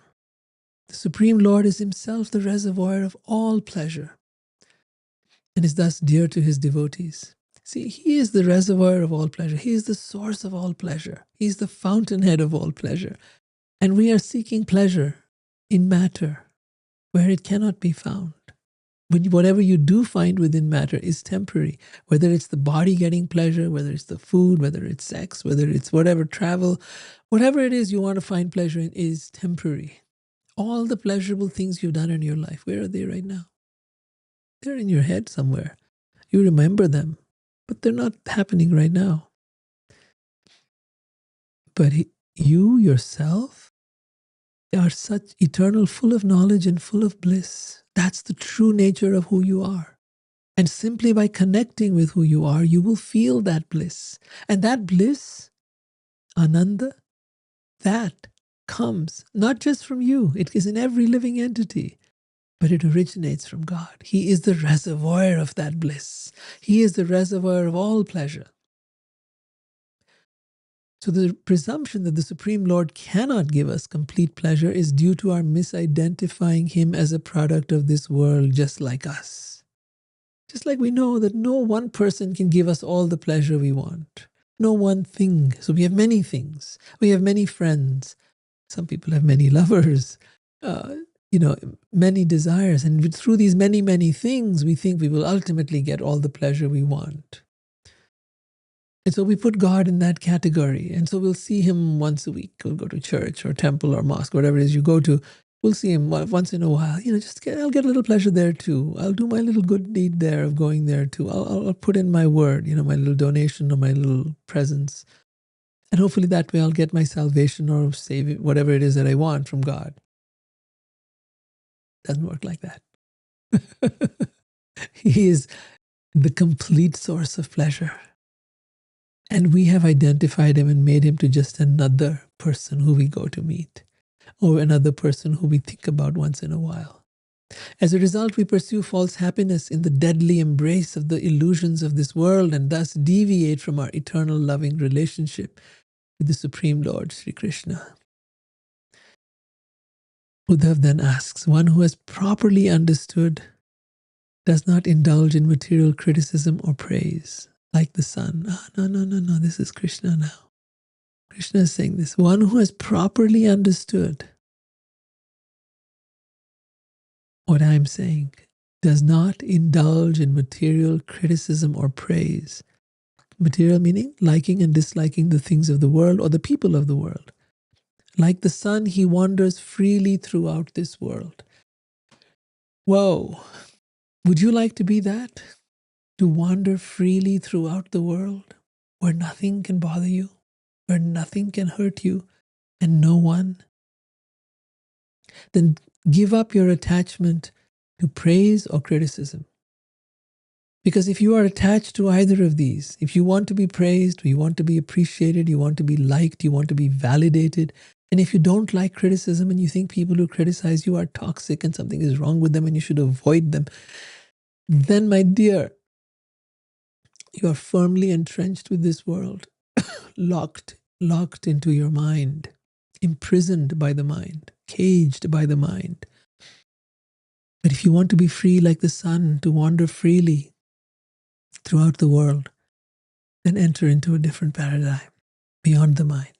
The Supreme Lord is himself the reservoir of all pleasure and is thus dear to his devotees. See, he is the reservoir of all pleasure. He is the source of all pleasure. He is the fountainhead of all pleasure. And we are seeking pleasure in matter where it cannot be found. Whatever you do find within matter is temporary, whether it's the body getting pleasure, whether it's the food, whether it's sex, whether it's whatever, travel, whatever it is you want to find pleasure in is temporary. All the pleasurable things you've done in your life, where are they right now? They're in your head somewhere. You remember them, but they're not happening right now. But you yourself are such eternal, full of knowledge and full of bliss. That's the true nature of who you are. And simply by connecting with who you are, you will feel that bliss. And that bliss, Ananda, that comes not just from you. It is in every living entity. but it originates from God. He is the reservoir of that bliss. He is the reservoir of all pleasure. So the presumption that the Supreme Lord cannot give us complete pleasure is due to our misidentifying him as a product of this world, just like us. Just like we know that no one person can give us all the pleasure we want. No one thing. So we have many things. We have many friends. Some people have many lovers. Many desires. And through these many, many things, we think we will ultimately get all the pleasure we want. And so we put God in that category. And so we'll see him once a week. We'll go to church or temple or mosque, whatever it is you go to. We'll see him once in a while. I'll get a little pleasure there too. I'll do my little good deed there of going there too. I'll put in my word, my little donation or my little presence. And hopefully that way I'll get my salvation or save it, whatever it is that I want from God. Doesn't work like that. He is the complete source of pleasure. And we have identified him and made him to just another person who we go to meet, or another person who we think about once in a while. As a result, we pursue false happiness in the deadly embrace of the illusions of this world and thus deviate from our eternal loving relationship with the Supreme Lord, Sri Krishna. Uddhava then asks, one who has properly understood does not indulge in material criticism or praise, like the sun. No, this is Krishna now. Krishna is saying this. One who has properly understood what I'm saying does not indulge in material criticism or praise. Material meaning liking and disliking the things of the world or the people of the world. Like the sun, he wanders freely throughout this world. Whoa. Would you like to be that? To wander freely throughout the world where nothing can bother you, where nothing can hurt you, and no one? Then give up your attachment to praise or criticism. Because if you are attached to either of these, if you want to be praised, or you want to be appreciated, you want to be liked, you want to be validated, and if you don't like criticism and you think people who criticize you are toxic and something is wrong with them and you should avoid them, then, my dear, you are firmly entrenched with this world, locked into your mind, imprisoned by the mind, caged by the mind. But if you want to be free like the sun, to wander freely throughout the world, then enter into a different paradigm, beyond the mind.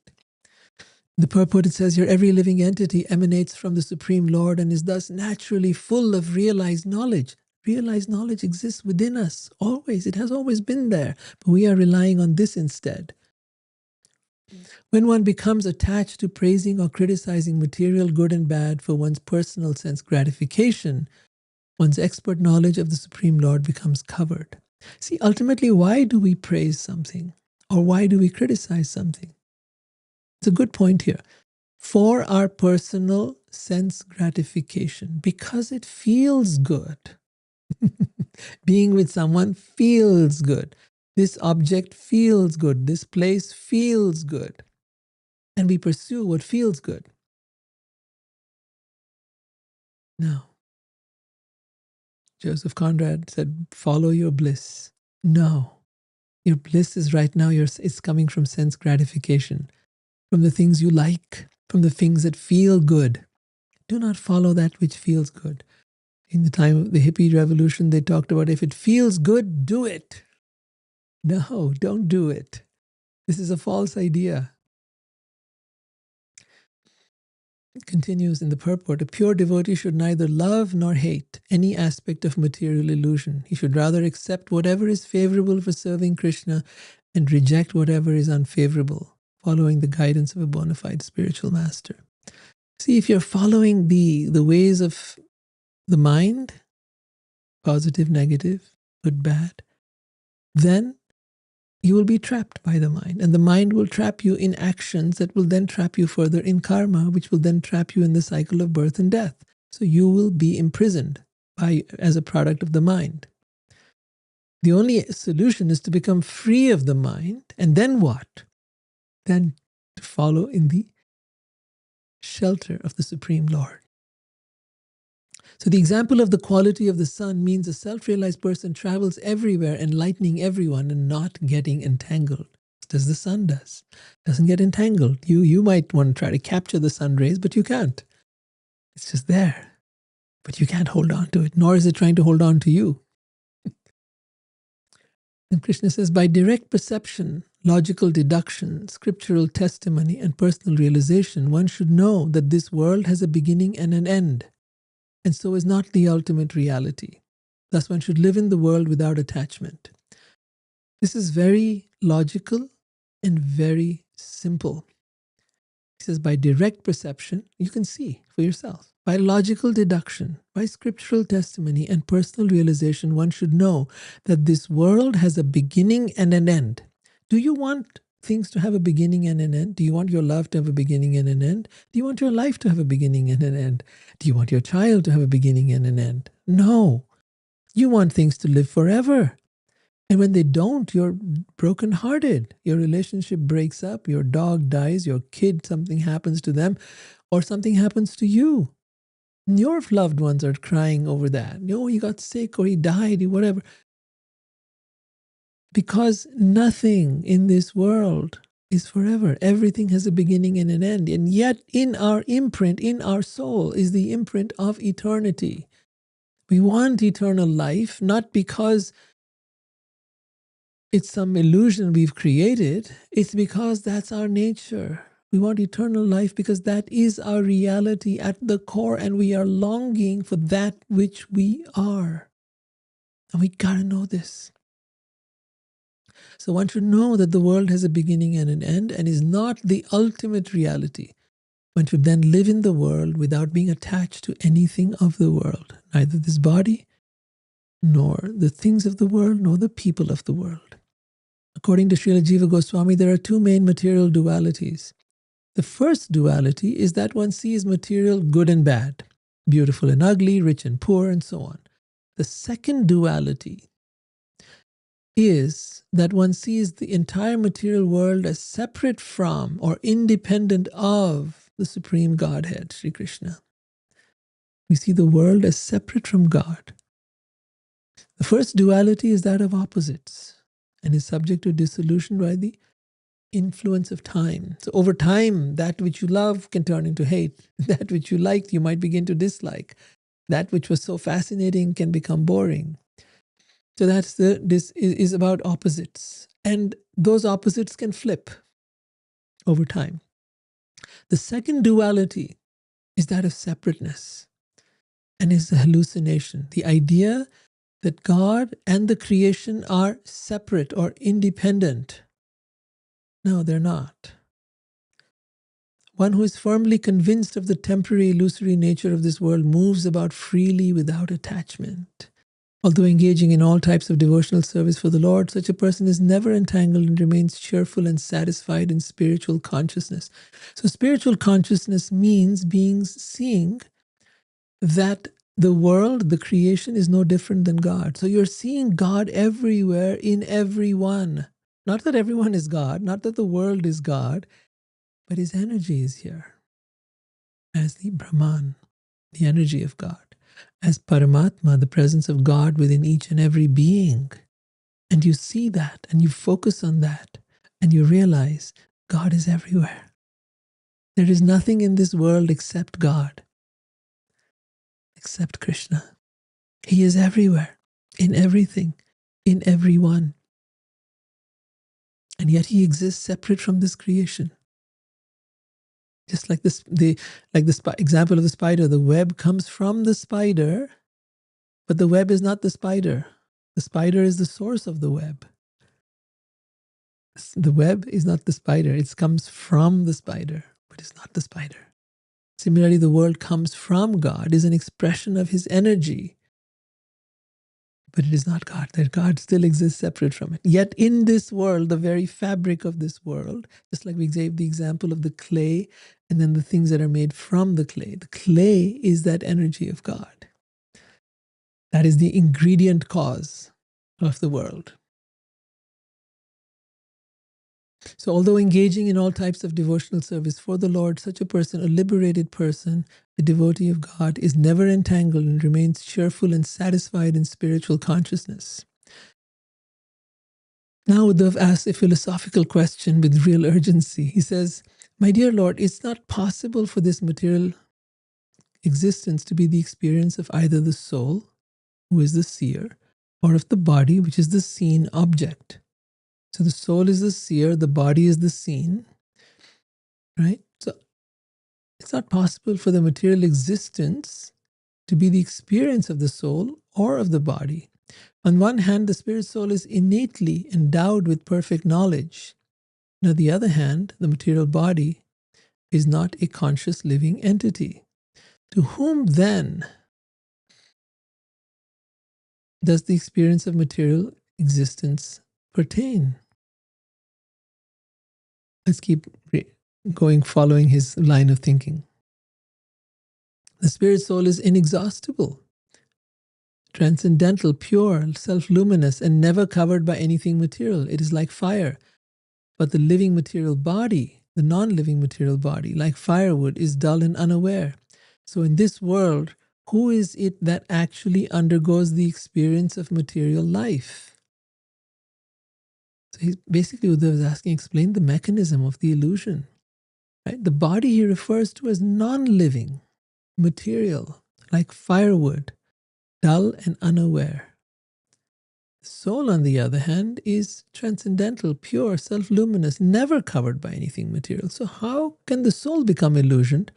The purport, it says here, every living entity emanates from the Supreme Lord and is thus naturally full of realized knowledge. Realized knowledge exists within us, always. It has always been there, but we are relying on this instead. When one becomes attached to praising or criticizing material good and bad for one's personal sense gratification, one's expert knowledge of the Supreme Lord becomes covered. See, ultimately, why do we praise something? Or why do we criticize something? It's a good point here. For our personal sense gratification, because it feels good. Being with someone feels good. This object feels good. This place feels good. And we pursue what feels good. No. Joseph Conrad said, follow your bliss. No. Your bliss is right now, it's coming from sense gratification, from the things you like, from the things that feel good. Do not follow that which feels good. In the time of the hippie revolution, they talked about if it feels good, do it. No, don't do it. This is a false idea. It continues in the purport, a pure devotee should neither love nor hate any aspect of material illusion. He should rather accept whatever is favorable for serving Krishna and reject whatever is unfavorable, following the guidance of a bona fide spiritual master. See, if you're following the ways of the mind, positive, negative, good, bad, then you will be trapped by the mind. And the mind will trap you in actions that will then trap you further in karma, which will then trap you in the cycle of birth and death. So you will be imprisoned as a product of the mind. The only solution is to become free of the mind. And then what? Then to follow in the shelter of the Supreme Lord. So the example of the quality of the sun means a self-realized person travels everywhere, enlightening everyone and not getting entangled. As the sun does. Doesn't get entangled. You might want to try to capture the sun rays, but you can't. It's just there. But you can't hold on to it, nor is it trying to hold on to you. And Krishna says, by direct perception, logical deduction, scriptural testimony, and personal realization, one should know that this world has a beginning and an end, and so is not the ultimate reality. Thus, one should live in the world without attachment. This is very logical and very simple. He says, by direct perception, you can see for yourself. By logical deduction, by scriptural testimony and personal realization, one should know that this world has a beginning and an end. Do you want things to have a beginning and an end? Do you want your love to have a beginning and an end? Do you want your life to have a beginning and an end? Do you want your child to have a beginning and an end? No. You want things to live forever. And when they don't, you're brokenhearted. Your relationship breaks up, your dog dies, your kid, something happens to them, or something happens to you. And your loved ones are crying over that. No, he got sick or he died, or whatever. Because nothing in this world is forever. Everything has a beginning and an end. And yet in our imprint, in our soul, is the imprint of eternity. We want eternal life, not because it's some illusion we've created. It's because that's our nature. We want eternal life because that is our reality at the core, and we are longing for that which we are. And we gotta know this. So one should know that the world has a beginning and an end and is not the ultimate reality. One should then live in the world without being attached to anything of the world, neither this body, nor the things of the world, nor the people of the world. According to Srila Jiva Goswami, there are two main material dualities. The first duality is that one sees material good and bad, beautiful and ugly, rich and poor, and so on. The second duality is that one sees the entire material world as separate from or independent of the Supreme Godhead, Sri Krishna. We see the world as separate from God. The first duality is that of opposites and is subject to dissolution by the influence of time. So over time, that which you love can turn into hate. That which you liked, you might begin to dislike. That which was so fascinating can become boring. So this is about opposites. And those opposites can flip over time. The second duality is that of separateness and is the hallucination. The idea that God and the creation are separate or independent. No, they're not. One who is firmly convinced of the temporary, illusory nature of this world moves about freely without attachment. Although engaging in all types of devotional service for the Lord, such a person is never entangled and remains cheerful and satisfied in spiritual consciousness. So spiritual consciousness means seeing that the world, the creation, is no different than God. So you're seeing God everywhere in everyone. Not that everyone is God, not that the world is God, but his energy is here as the Brahman, the energy of God, as Paramatma, the presence of God within each and every being. And you see that and you focus on that and you realize God is everywhere. There is nothing in this world except God, except Krishna. He is everywhere, in everything, in everyone. And yet he exists separate from this creation. Just like the example of the spider, the web comes from the spider, but the web is not the spider. The spider is the source of the web. The web is not the spider. It comes from the spider, but it's not the spider. Similarly, the world comes from God, is an expression of his energy, but it is not God. That God still exists separate from it. Yet in this world, the very fabric of this world, just like we gave the example of the clay and then the things that are made from the clay is that energy of God. That is the ingredient cause of the world. So although engaging in all types of devotional service for the Lord, such a person, a liberated person, a devotee of God, is never entangled and remains cheerful and satisfied in spiritual consciousness. Now Uddhava asks a philosophical question with real urgency. He says, "My dear Lord, it's not possible for this material existence to be the experience of either the soul, who is the seer, or of the body, which is the seen object." So the soul is the seer, the body is the seen, right? So it's not possible for the material existence to be the experience of the soul or of the body. On one hand, the spirit soul is innately endowed with perfect knowledge. And on the other hand, the material body is not a conscious living entity. To whom then does the experience of material existence pertain? Let's keep going, following his line of thinking. The spirit soul is inexhaustible, transcendental, pure, self-luminous, and never covered by anything material. It is like fire. But the living material body, the non-living material body, like firewood, is dull and unaware. So in this world, who is it that actually undergoes the experience of material life? So he's basically, Uddhava is asking, explain the mechanism of the illusion. Right? The body he refers to as non-living material, like firewood, dull and unaware. The soul, on the other hand, is transcendental, pure, self-luminous, never covered by anything material. So how can the soul become illusioned?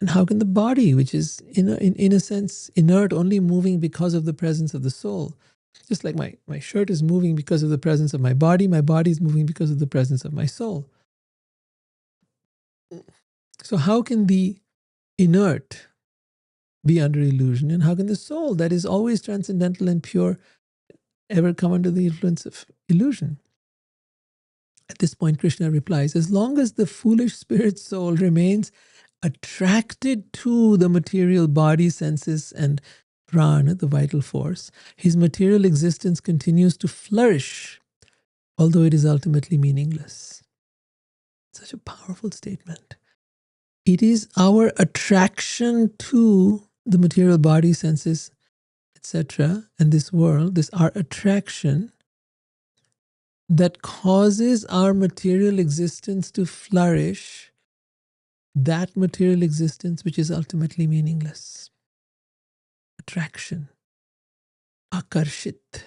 And how can the body, which is in a sense inert, only moving because of the presence of the soul? Just like my shirt is moving because of the presence of my body is moving because of the presence of my soul. So how can the inert be under illusion? And how can the soul, that is always transcendental and pure, ever come under the influence of illusion? At this point, Krishna replies, as long as the foolish spirit soul remains attracted to the material body, senses, and prana, the vital force, his material existence continues to flourish, although it is ultimately meaningless. Such a powerful statement. It is our attraction to the material body, senses, etc., and this world, this our attraction, that causes our material existence to flourish, that material existence which is ultimately meaningless. Attraction. Akarshit,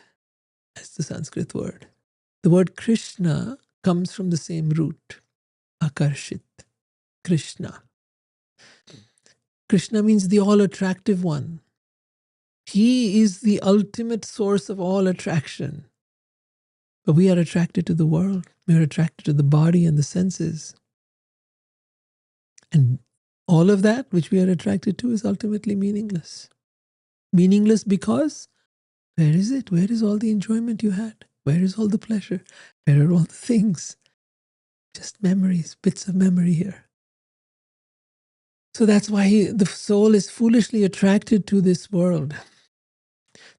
as the Sanskrit word. The word Krishna comes from the same root. Akarshit. Krishna. Krishna means the all-attractive one. He is the ultimate source of all attraction. But we are attracted to the world. We are attracted to the body and the senses. And all of that which we are attracted to is ultimately meaningless. Meaningless because where is it? Where is all the enjoyment you had? Where is all the pleasure? Where are all the things? Just memories, bits of memory here. So that's why the soul is foolishly attracted to this world.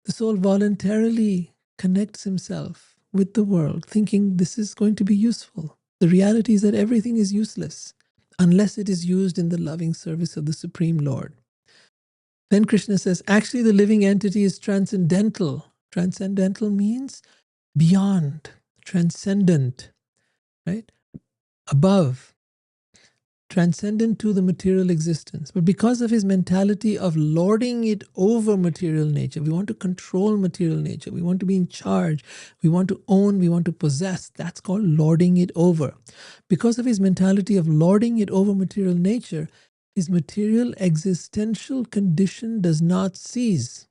The soul voluntarily connects himself with the world, thinking this is going to be useful. The reality is that everything is useless unless it is used in the loving service of the Supreme Lord. Then Krishna says, actually the living entity is transcendental. Transcendental means beyond, transcendent, right? Above, transcendent to the material existence. But because of his mentality of lording it over material nature, we want to control material nature, we want to be in charge, we want to own, we want to possess. That's called lording it over. Because of his mentality of lording it over material nature, his material existential condition does not cease.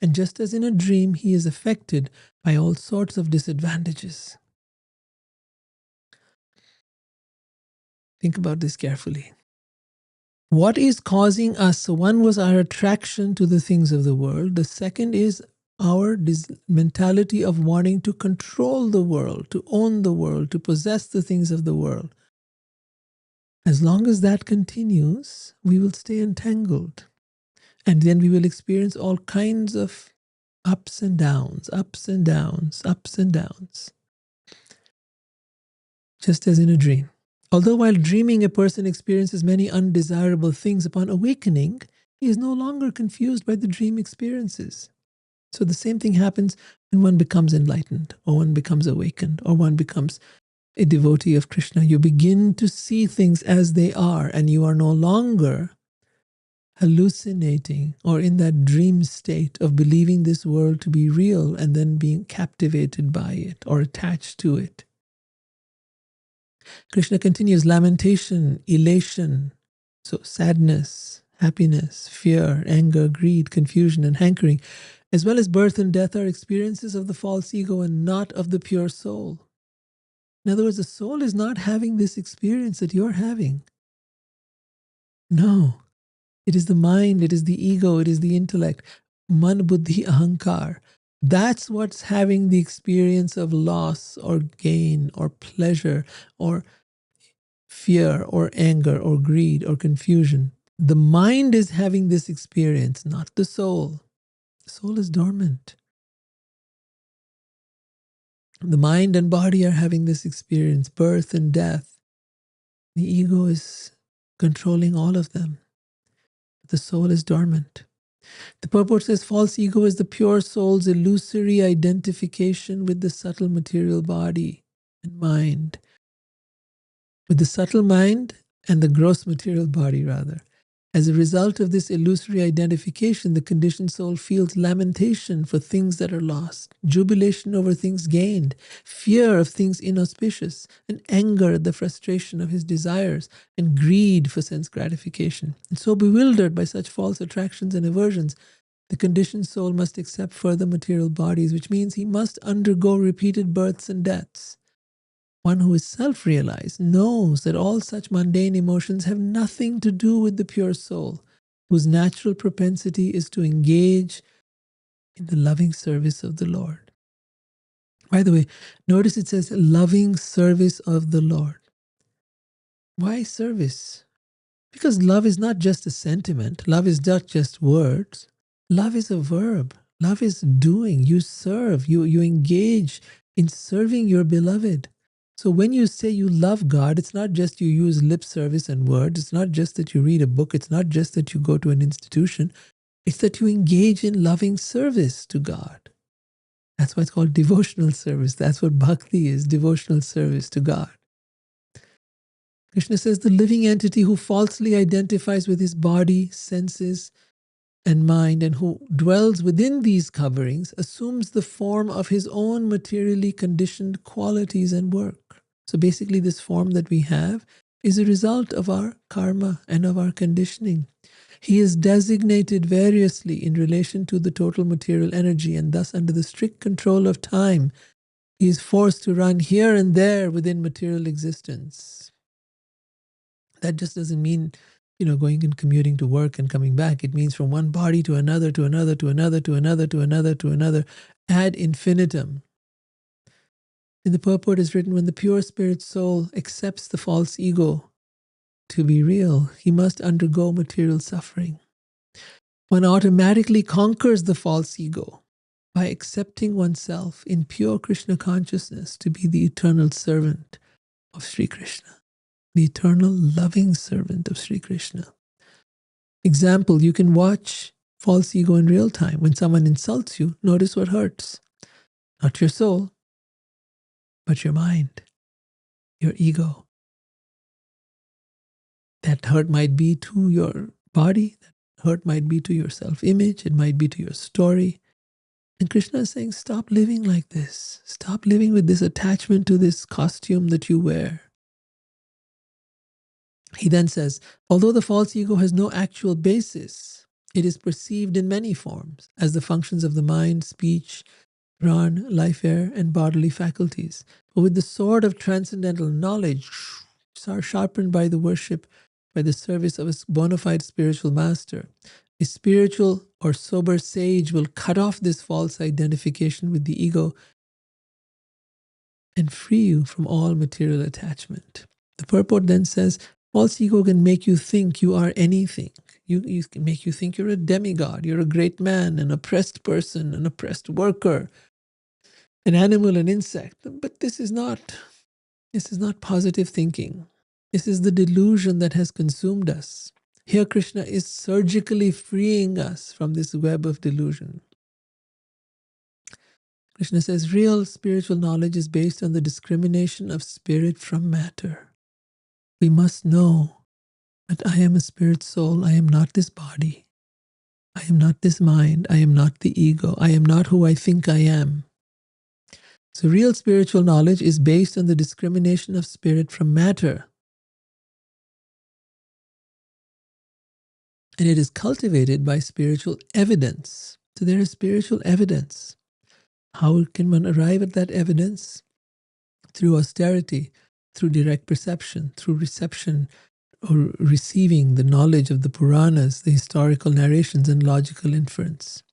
And just as in a dream, he is affected by all sorts of disadvantages. Think about this carefully. What is causing us? So one was our attraction to the things of the world. The second is our mentality of wanting to control the world, to own the world, to possess the things of the world. As long as that continues, we will stay entangled. And then we will experience all kinds of ups and downs, ups and downs, ups and downs. just as in a dream. Although while dreaming a person experiences many undesirable things, upon awakening, he is no longer confused by the dream experiences. So the same thing happens when one becomes enlightened, or one becomes awakened, or one becomes a devotee of Krishna. You begin to see things as they are, and you are no longer hallucinating or in that dream state of believing this world to be real and then being captivated by it or attached to it. Krishna continues, lamentation, elation, so sadness, happiness, fear, anger, greed, confusion, and hankering, as well as birth and death, are experiences of the false ego and not of the pure soul. In other words, the soul is not having this experience that you're having. No, it is the mind, it is the ego, it is the intellect. Man, buddhi, ahankar. That's what's having the experience of loss or gain or pleasure or fear or anger or greed or confusion. The mind is having this experience, not the soul. The soul is dormant. The mind and body are having this experience, birth and death. The ego is controlling all of them. The soul is dormant. The purport says false ego is the pure soul's illusory identification with the subtle material body and mind. With the subtle mind and the gross material body, rather. As a result of this illusory identification, the conditioned soul feels lamentation for things that are lost, jubilation over things gained, fear of things inauspicious, and anger at the frustration of his desires, and greed for sense gratification. And so bewildered by such false attractions and aversions, the conditioned soul must accept further material bodies, which means he must undergo repeated births and deaths. One who is self-realized knows that all such mundane emotions have nothing to do with the pure soul, whose natural propensity is to engage in the loving service of the Lord. By the way, notice it says loving service of the Lord. Why service? Because love is not just a sentiment. Love is not just words. Love is a verb. Love is doing. You serve. You engage in serving your beloved. So when you say you love God, it's not just you use lip service and words. It's not just that you read a book. It's not just that you go to an institution. It's that you engage in loving service to God. That's why it's called devotional service. That's what bhakti is, devotional service to God. Krishna says the living entity who falsely identifies with his body, senses, and mind, and who dwells within these coverings, assumes the form of his own materially conditioned qualities and work. So basically this form that we have is a result of our karma and of our conditioning. He is designated variously in relation to the total material energy, and thus under the strict control of time, he is forced to run here and there within material existence. That just doesn't mean, going and commuting to work and coming back. It means from one body to another, to another, to another, to another, to another, to another, ad infinitum. In the purport is written, when the pure spirit soul accepts the false ego to be real, he must undergo material suffering. One automatically conquers the false ego by accepting oneself in pure Krishna consciousness to be the eternal servant of Sri Krishna, the eternal loving servant of Sri Krishna. Example, you can watch false ego in real time. When someone insults you, notice what hurts. Not your soul, but your mind, your ego. That hurt might be to your body, that hurt might be to your self-image, it might be to your story. And Krishna is saying, stop living like this. Stop living with this attachment to this costume that you wear. He then says, although the false ego has no actual basis, it is perceived in many forms as the functions of the mind, speech, pran, life air, and bodily faculties. But with the sword of transcendental knowledge, sharpened by the worship, by the service of a bona fide spiritual master, a spiritual or sober sage will cut off this false identification with the ego and free you from all material attachment. The purport then says, false ego can make you think you are anything. You can make you think you're a demigod, you're a great man, an oppressed person, an oppressed worker, an animal, an insect. But this is not This is not positive thinking. This is the delusion that has consumed us. Here Krishna is surgically freeing us from this web of delusion. Krishna says real spiritual knowledge is based on the discrimination of spirit from matter. We must know that I am a spirit soul. I am not this body. I am not this mind. I am not the ego. I am not who I think I am. So real spiritual knowledge is based on the discrimination of spirit from matter. And it is cultivated by spiritual evidence. So there is spiritual evidence. How can one arrive at that evidence? Through austerity, through direct perception, through reception or receiving the knowledge of the Puranas, the historical narrations, and logical inference.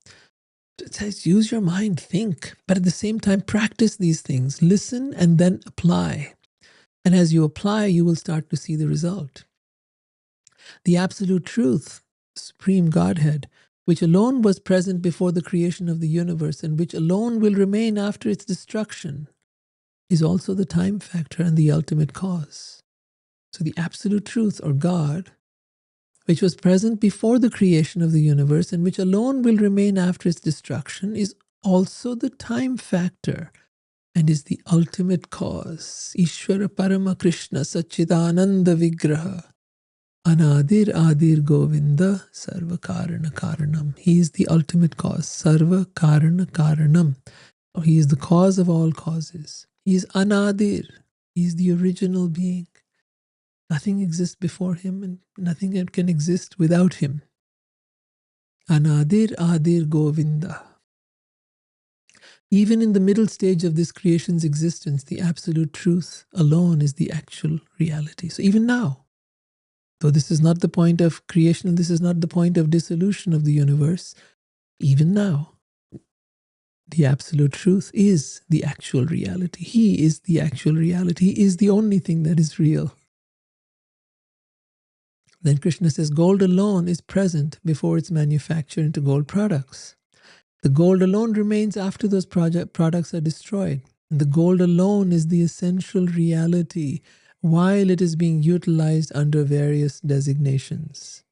It says use your mind, think, but at the same time practice these things. Listen and then apply. And as you apply, you will start to see the result. The absolute truth, Supreme Godhead, which alone was present before the creation of the universe and which alone will remain after its destruction, is also the time factor and the ultimate cause. So the absolute truth, or God, which was present before the creation of the universe and which alone will remain after its destruction, is also the time factor and is the ultimate cause. Ishvara Parama Krishna Satchidananda Vigraha Anadir Adir Govinda Sarva Karana Karanam. He is the ultimate cause. Sarva Karana Karanam. Or he is the cause of all causes. He is Anadir. He is the original being. Nothing exists before him and nothing can exist without him. Anadir Adir Govinda. Even in the middle stage of this creation's existence, the absolute truth alone is the actual reality. So even now, though this is not the point of creation, this is not the point of dissolution of the universe, even now, the absolute truth is the actual reality. He is the actual reality. He is the only thing that is real. Then Krishna says gold alone is present before it's manufactured into gold products. The gold alone remains after those products are destroyed. And the gold alone is the essential reality while it is being utilized under various designations.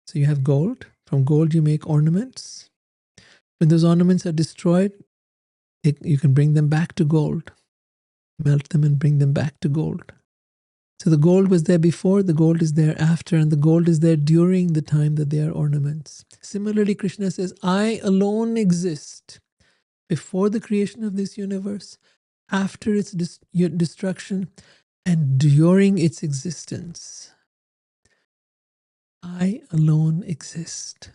So you have gold. From gold you make ornaments. When those ornaments are destroyed, you can bring them back to gold. Melt them and bring them back to gold. So the gold was there before, the gold is there after, and the gold is there during the time that they are ornaments. Similarly, Krishna says, I alone exist before the creation of this universe, after its destruction, and during its existence. I alone exist.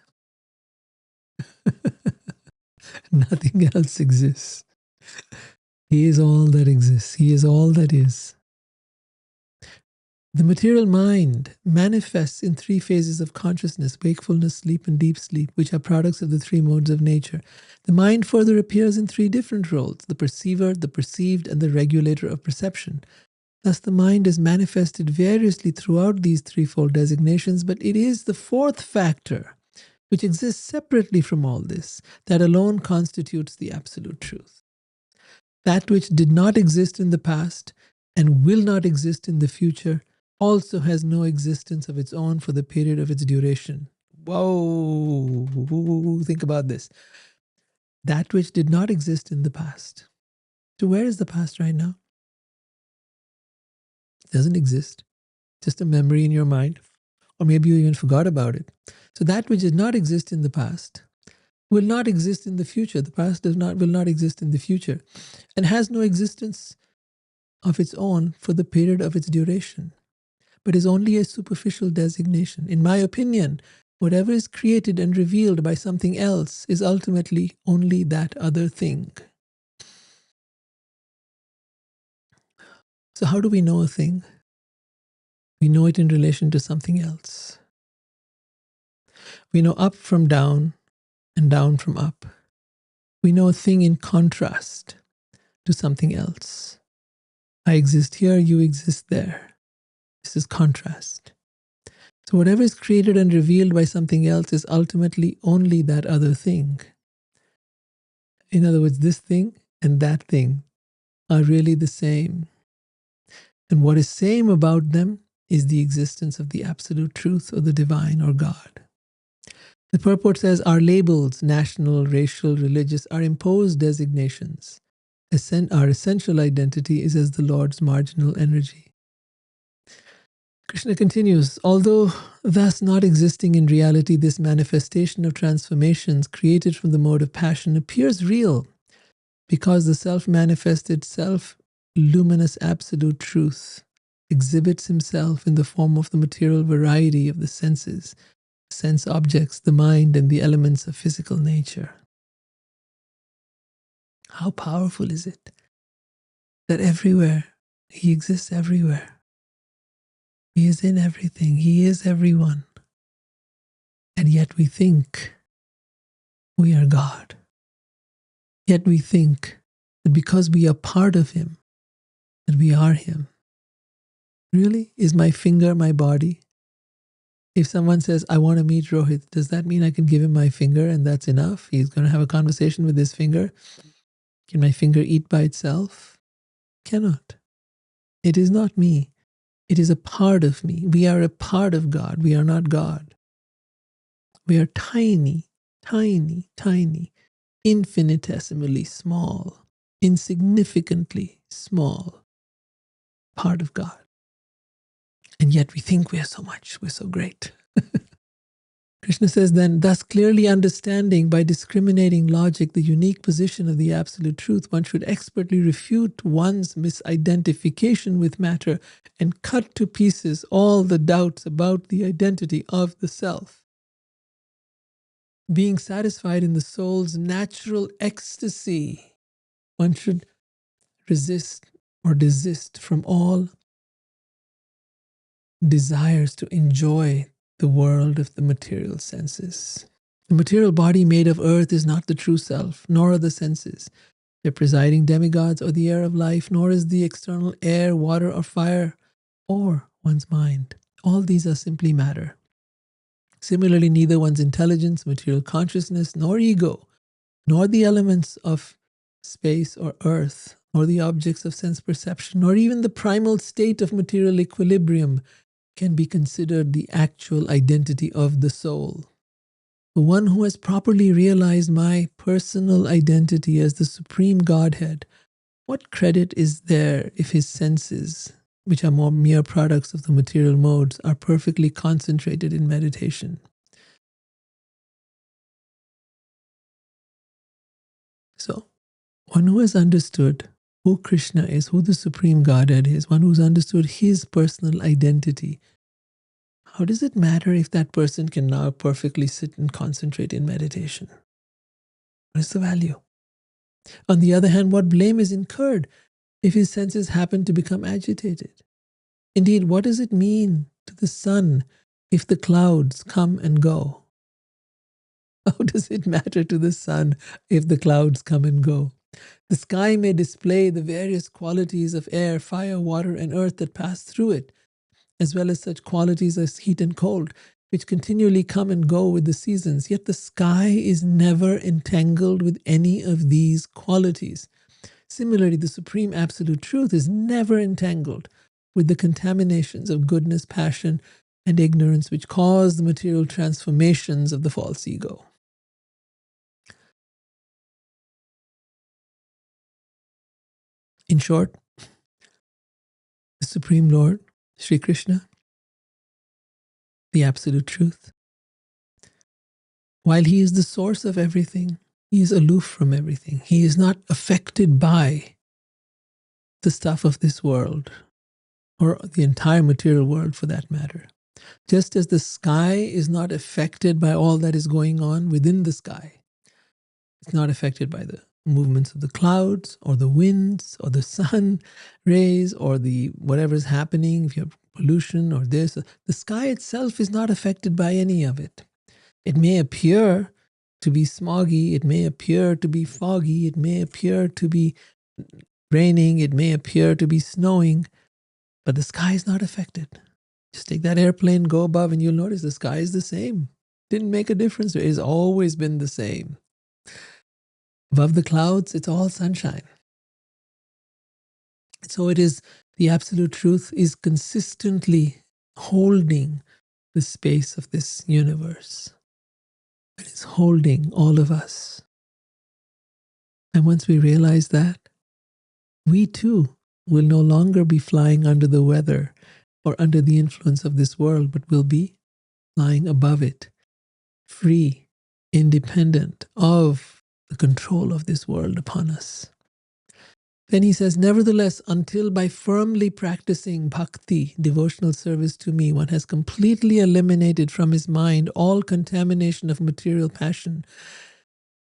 Nothing else exists. He is all that exists. He is all that is. The material mind manifests in three phases of consciousness: wakefulness, sleep, and deep sleep, which are products of the three modes of nature. The mind further appears in three different roles: the perceiver, the perceived, and the regulator of perception. Thus, the mind is manifested variously throughout these threefold designations, but it is the fourth factor, which exists separately from all this, that alone constitutes the absolute truth. That which did not exist in the past and will not exist in the future also has no existence of its own for the period of its duration. Whoa, think about this. That which did not exist in the past. So where is the past right now? It doesn't exist. Just a memory in your mind. Or maybe you even forgot about it. So that which did not exist in the past will not exist in the future. The past will not exist in the future and has no existence of its own for the period of its duration, but is only a superficial designation. In my opinion, whatever is created and revealed by something else is ultimately only that other thing. So how do we know a thing? We know it in relation to something else. We know up from down and down from up. We know a thing in contrast to something else. I exist here, you exist there. This is contrast. So whatever is created and revealed by something else is ultimately only that other thing. In other words, this thing and that thing are really the same. And what is same about them is the existence of the absolute truth or the divine or God. The purport says our labels, national, racial, religious, are imposed designations. Our essential identity is as the Lord's marginal energy. Krishna continues, although thus not existing in reality, this manifestation of transformations created from the mode of passion appears real because the self-manifested, self-luminous absolute truth exhibits himself in the form of the material variety of the senses, sense objects, the mind, and the elements of physical nature. How powerful is it that everywhere, he exists everywhere. He is in everything. He is everyone. And yet we think we are God. Yet we think that because we are part of him, that we are him. Really? Is my finger my body? If someone says, I want to meet Rohit, does that mean I can give him my finger and that's enough? He's going to have a conversation with his finger. Can my finger eat by itself? Cannot. It is not me. It is a part of me. We are a part of God. We are not God. We are tiny, tiny, tiny, infinitesimally small, insignificantly small part of God. And yet we think we are so much, we're so great. Krishna says then, thus clearly understanding by discriminating logic the unique position of the absolute truth, one should expertly refute one's misidentification with matter and cut to pieces all the doubts about the identity of the self. Being satisfied in the soul's natural ecstasy, one should resist or desist from all desires to enjoy the world of the material senses. The material body made of earth is not the true self, nor are the senses, the presiding demigods or the air of life, nor is the external air, water, or fire, or one's mind. All these are simply matter. Similarly, neither one's intelligence, material consciousness, nor ego, nor the elements of space or earth, nor the objects of sense perception, nor even the primal state of material equilibrium can be considered the actual identity of the soul. The one who has properly realized my personal identity as the Supreme Godhead, what credit is there if his senses, which are more mere products of the material modes, are perfectly concentrated in meditation? So, one who has understood who Krishna is, who the Supreme Godhead is, one who's understood his personal identity, how does it matter if that person can now perfectly sit and concentrate in meditation? What is the value? On the other hand, what blame is incurred if his senses happen to become agitated? Indeed, what does it mean to the sun if the clouds come and go? How does it matter to the sun if the clouds come and go? The sky may display the various qualities of air, fire, water, and earth that pass through it, as well as such qualities as heat and cold, which continually come and go with the seasons. Yet the sky is never entangled with any of these qualities. Similarly, the Supreme Absolute Truth is never entangled with the contaminations of goodness, passion, and ignorance which cause the material transformations of the false ego. In short, the Supreme Lord, Sri Krishna, the Absolute Truth, while he is the source of everything, he is aloof from everything. He is not affected by the stuff of this world, or the entire material world for that matter. Just as the sky is not affected by all that is going on within the sky, it's not affected by the movements of the clouds or the winds or the sun rays or the whatever is happening, if you have pollution or this. The sky itself is not affected by any of it. It may appear to be smoggy, it may appear to be foggy, it may appear to be raining, it may appear to be snowing, but the sky is not affected. Just take that airplane, go above, and you'll notice the sky is the same. Didn't make a difference. It has always been the same. Above the clouds, it's all sunshine. So it is, the absolute truth is consistently holding the space of this universe. It is holding all of us. And once we realize that, we too will no longer be flying under the weather or under the influence of this world, but will be flying above it, free, independent of the control of this world upon us. Then he says, nevertheless, until by firmly practicing bhakti, devotional service to me, one has completely eliminated from his mind all contamination of material passion,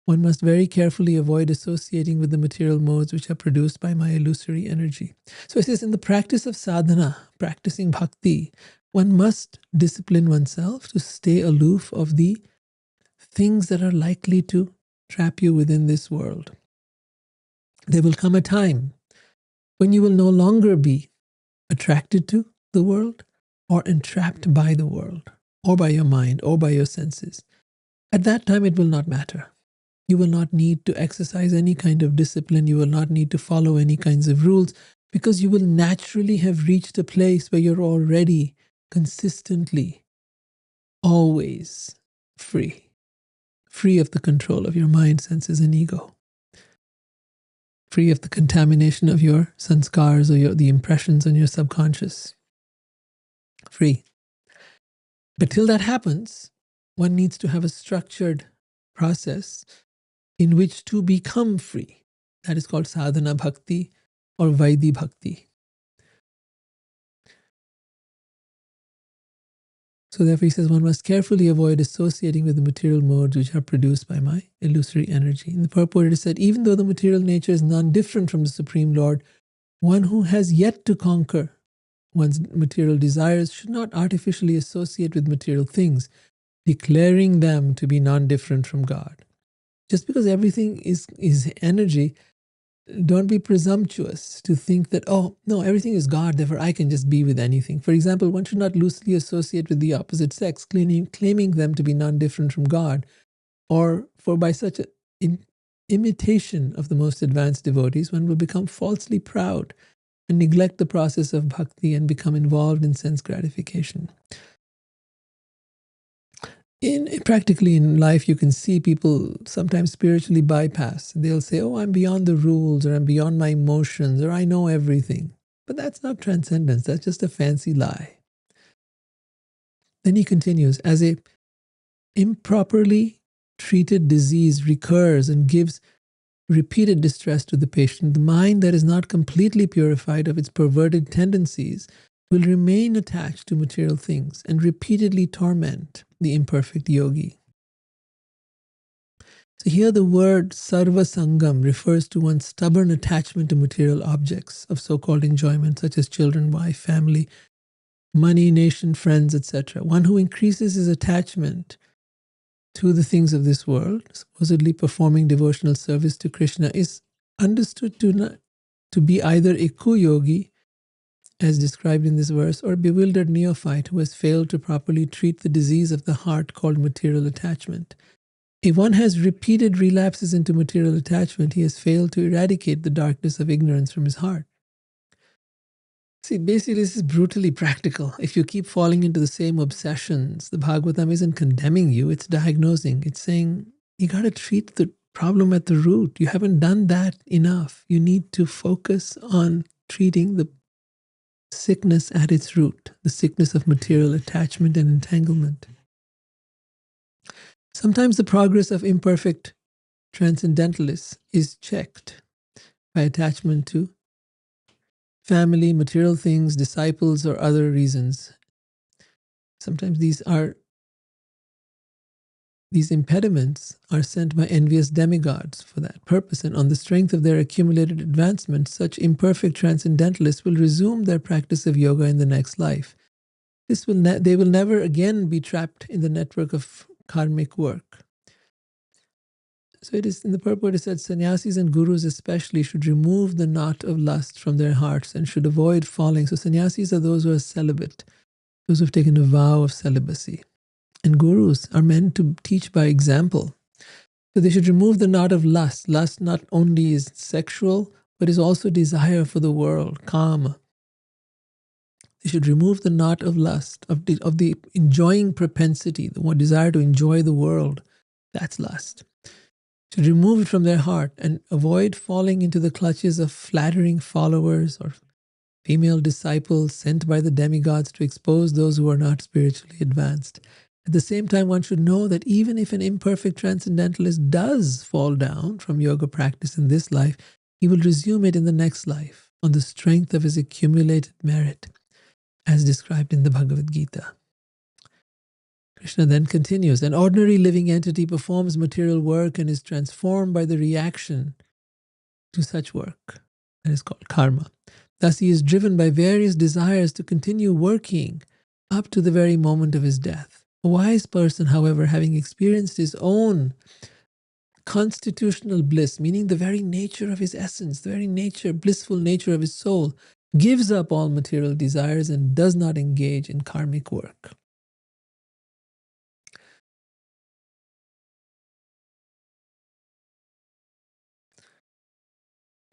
one must very carefully avoid associating with the material modes which are produced by my illusory energy. So it says, in the practice of sadhana, practicing bhakti, one must discipline oneself to stay aloof of the things that are likely to trap you within this world. There will come a time when you will no longer be attracted to the world or entrapped by the world or by your mind or by your senses. At that time, it will not matter. You will not need to exercise any kind of discipline. You will not need to follow any kinds of rules, because you will naturally have reached a place where you're already consistently, always free of the control of your mind, senses, and ego. Free of the contamination of your sanskars or the impressions on your subconscious. Free. But till that happens, one needs to have a structured process in which to become free. That is called sadhana bhakti or Vaidhi bhakti. So therefore he says, one must carefully avoid associating with the material modes which are produced by my illusory energy. In the purport it is said, even though the material nature is none different from the Supreme Lord, one who has yet to conquer one's material desires should not artificially associate with material things, declaring them to be non-different from God. Just because everything is energy, don't be presumptuous to think that, oh, no, everything is God, therefore I can just be with anything. For example, one should not loosely associate with the opposite sex, claiming them to be non-different from God, or for by such an imitation of the most advanced devotees, one will become falsely proud and neglect the process of bhakti and become involved in sense gratification. Practically in life, you can see people sometimes spiritually bypass. They'll say, oh, I'm beyond the rules, or I'm beyond my emotions, or I know everything. But that's not transcendence. That's just a fancy lie. Then he continues, as a improperly treated disease recurs and gives repeated distress to the patient, the mind that is not completely purified of its perverted tendencies will remain attached to material things and repeatedly torment the imperfect yogi. So here the word sarva sangam refers to one's stubborn attachment to material objects of so-called enjoyment, such as children, wife, family, money, nation, friends, etc. One who increases his attachment to the things of this world, supposedly performing devotional service to Krishna, is understood to be either a kuyogi, as described in this verse, or bewildered neophyte who has failed to properly treat the disease of the heart called material attachment. If one has repeated relapses into material attachment, he has failed to eradicate the darkness of ignorance from his heart. See, basically this is brutally practical. If you keep falling into the same obsessions, the Bhagavatam isn't condemning you, it's diagnosing. It's saying, you got to treat the problem at the root. You haven't done that enough. You need to focus on treating the sickness at its root, the sickness of material attachment and entanglement. Sometimes the progress of imperfect transcendentalists is checked by attachment to family, material things, disciples, or other reasons. Sometimes these impediments are sent by envious demigods for that purpose, and on the strength of their accumulated advancement, such imperfect transcendentalists will resume their practice of yoga in the next life. They will never again be trapped in the network of karmic work. So it is in the purport it said, sannyasis and gurus especially should remove the knot of lust from their hearts and should avoid falling. So sannyasis are those who are celibate, those who have taken a vow of celibacy. And gurus are meant to teach by example. So they should remove the knot of lust. Lust not only is sexual, but is also desire for the world, kama. They should remove the knot of lust, of the enjoying propensity, the one desire to enjoy the world. That's lust. Should remove it from their heart and avoid falling into the clutches of flattering followers or female disciples sent by the demigods to expose those who are not spiritually advanced. At the same time, one should know that even if an imperfect transcendentalist does fall down from yoga practice in this life, he will resume it in the next life on the strength of his accumulated merit, as described in the Bhagavad Gita. Krishna then continues, an ordinary living entity performs material work and is transformed by the reaction to such work. That is called karma. Thus he is driven by various desires to continue working up to the very moment of his death. A wise person, however, having experienced his own constitutional bliss, meaning the very nature of his essence, the very nature, blissful nature of his soul, gives up all material desires and does not engage in karmic work.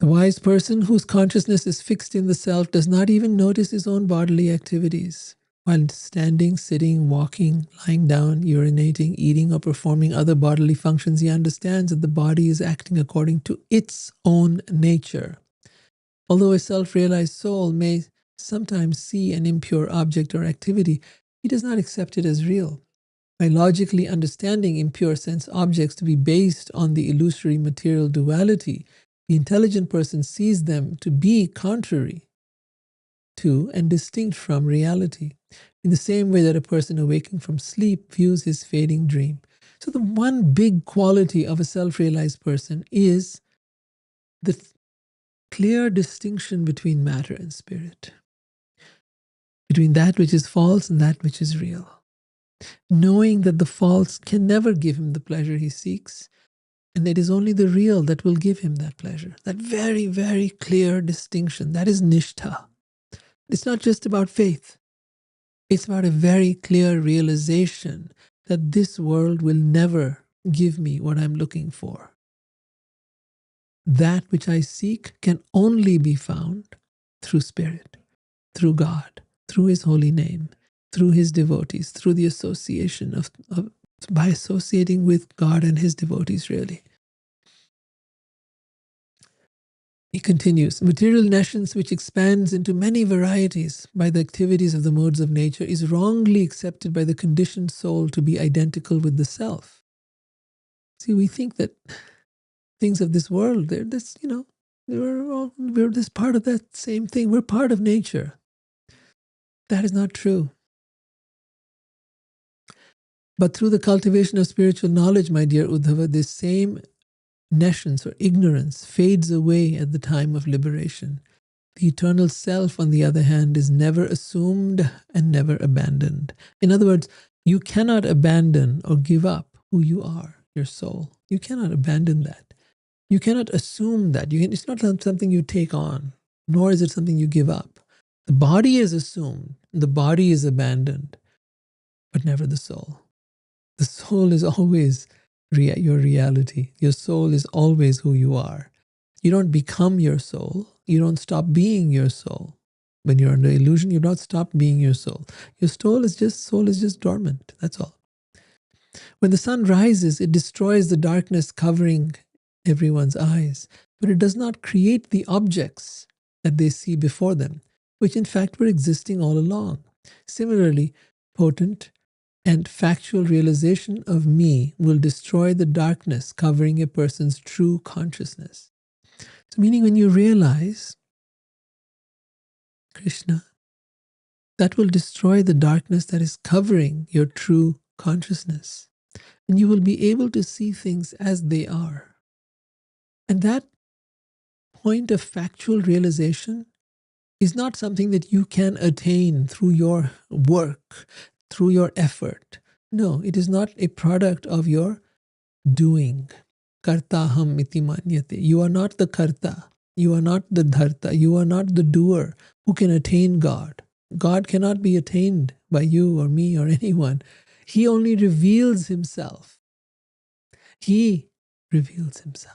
The wise person whose consciousness is fixed in the self does not even notice his own bodily activities. While standing, sitting, walking, lying down, urinating, eating, or performing other bodily functions, he understands that the body is acting according to its own nature. Although a self-realized soul may sometimes see an impure object or activity, he does not accept it as real. By logically understanding impure sense objects to be based on the illusory material duality, the intelligent person sees them to be contrary to and distinct from reality, in the same way that a person awaking from sleep views his fading dream. So the one big quality of a self-realized person is the clear distinction between matter and spirit, between that which is false and that which is real. Knowing that the false can never give him the pleasure he seeks, and it is only the real that will give him that pleasure. That very, very clear distinction, that is nishtha. It's not just about faith. It's about a very clear realization that this world will never give me what I'm looking for. That which I seek can only be found through Spirit, through God, through His holy name, through His devotees, through the association by associating with God and His devotees, really. He continues, material nescience which expands into many varieties by the activities of the modes of nature is wrongly accepted by the conditioned soul to be identical with the self. See, we think that things of this world, they're this, we're this part of that same thing. We're part of nature. That is not true. But through the cultivation of spiritual knowledge, my dear Uddhava, this same nescience or ignorance fades away at the time of liberation. The eternal self, on the other hand, is never assumed and never abandoned. In other words, you cannot abandon or give up who you are, your soul. You cannot abandon that. You cannot assume that. It's not something you take on, nor is it something you give up. The body is assumed, the body is abandoned, but never the soul. The soul is always your reality. Your soul is always who you are. You don't become your soul. You don't stop being your soul. When you're under illusion, you don't stop being your soul. Your soul is just dormant. That's all. When the sun rises, it destroys the darkness covering everyone's eyes, but it does not create the objects that they see before them, which in fact were existing all along. Similarly, potent and factual realization of me will destroy the darkness covering a person's true consciousness. So meaning when you realize Krishna, that will destroy the darkness that is covering your true consciousness. And you will be able to see things as they are. And that point of factual realization is not something that you can attain through your work, through your effort. No, it is not a product of your doing. Kartaham iti manyate. You are not the karta. You are not the dharta. You are not the doer who can attain God. God cannot be attained by you or me or anyone. He only reveals Himself. He reveals Himself.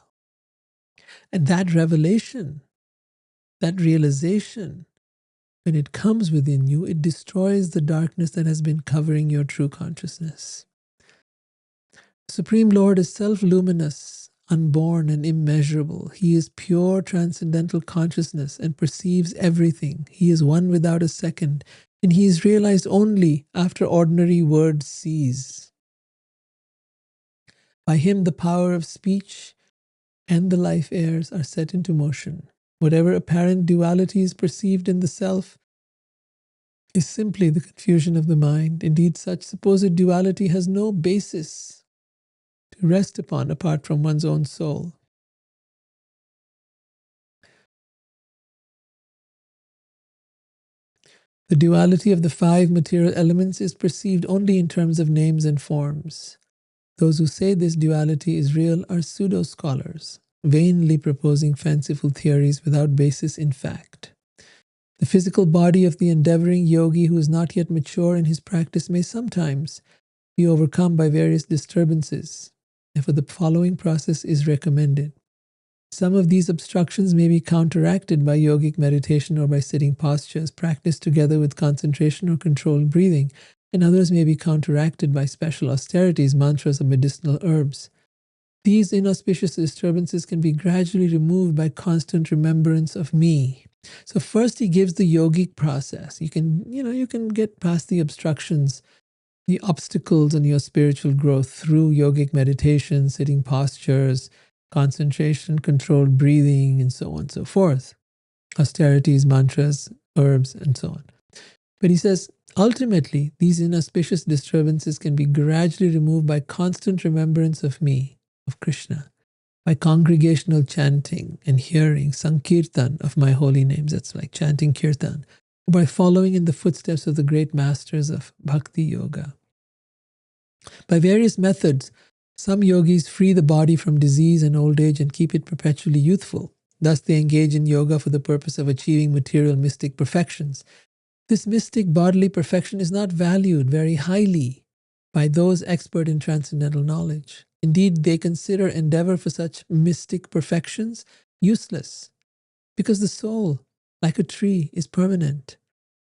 And that revelation that realization, when it comes within you, it destroys the darkness that has been covering your true consciousness. The Supreme Lord is self-luminous, unborn, and immeasurable. He is pure transcendental consciousness and perceives everything. He is one without a second, and he is realized only after ordinary words cease. By him, the power of speech and the life airs are set into motion. Whatever apparent duality is perceived in the self is simply the confusion of the mind. Indeed, such supposed duality has no basis to rest upon apart from one's own soul. The duality of the five material elements is perceived only in terms of names and forms. Those who say this duality is real are pseudo-scholars, vainly proposing fanciful theories without basis in fact. The physical body of the endeavoring yogi who is not yet mature in his practice may sometimes be overcome by various disturbances. Therefore, the following process is recommended. Some of these obstructions may be counteracted by yogic meditation or by sitting postures practiced together with concentration or controlled breathing, and others may be counteracted by special austerities, mantras, or medicinal herbs. These inauspicious disturbances can be gradually removed by constant remembrance of me. So first he gives the yogic process. You can get past the obstructions, the obstacles in your spiritual growth through yogic meditation, sitting postures, concentration, controlled breathing, and so on and so forth. Austerities, mantras, herbs, and so on. But he says, ultimately, these inauspicious disturbances can be gradually removed by constant remembrance of me, of Krishna, by congregational chanting and hearing, sankirtan of my holy names, that's like chanting kirtan, or by following in the footsteps of the great masters of bhakti yoga. By various methods, some yogis free the body from disease and old age and keep it perpetually youthful. Thus they engage in yoga for the purpose of achieving material mystic perfections. This mystic bodily perfection is not valued very highly by those expert in transcendental knowledge. Indeed, they consider endeavor for such mystic perfections useless, because the soul, like a tree, is permanent,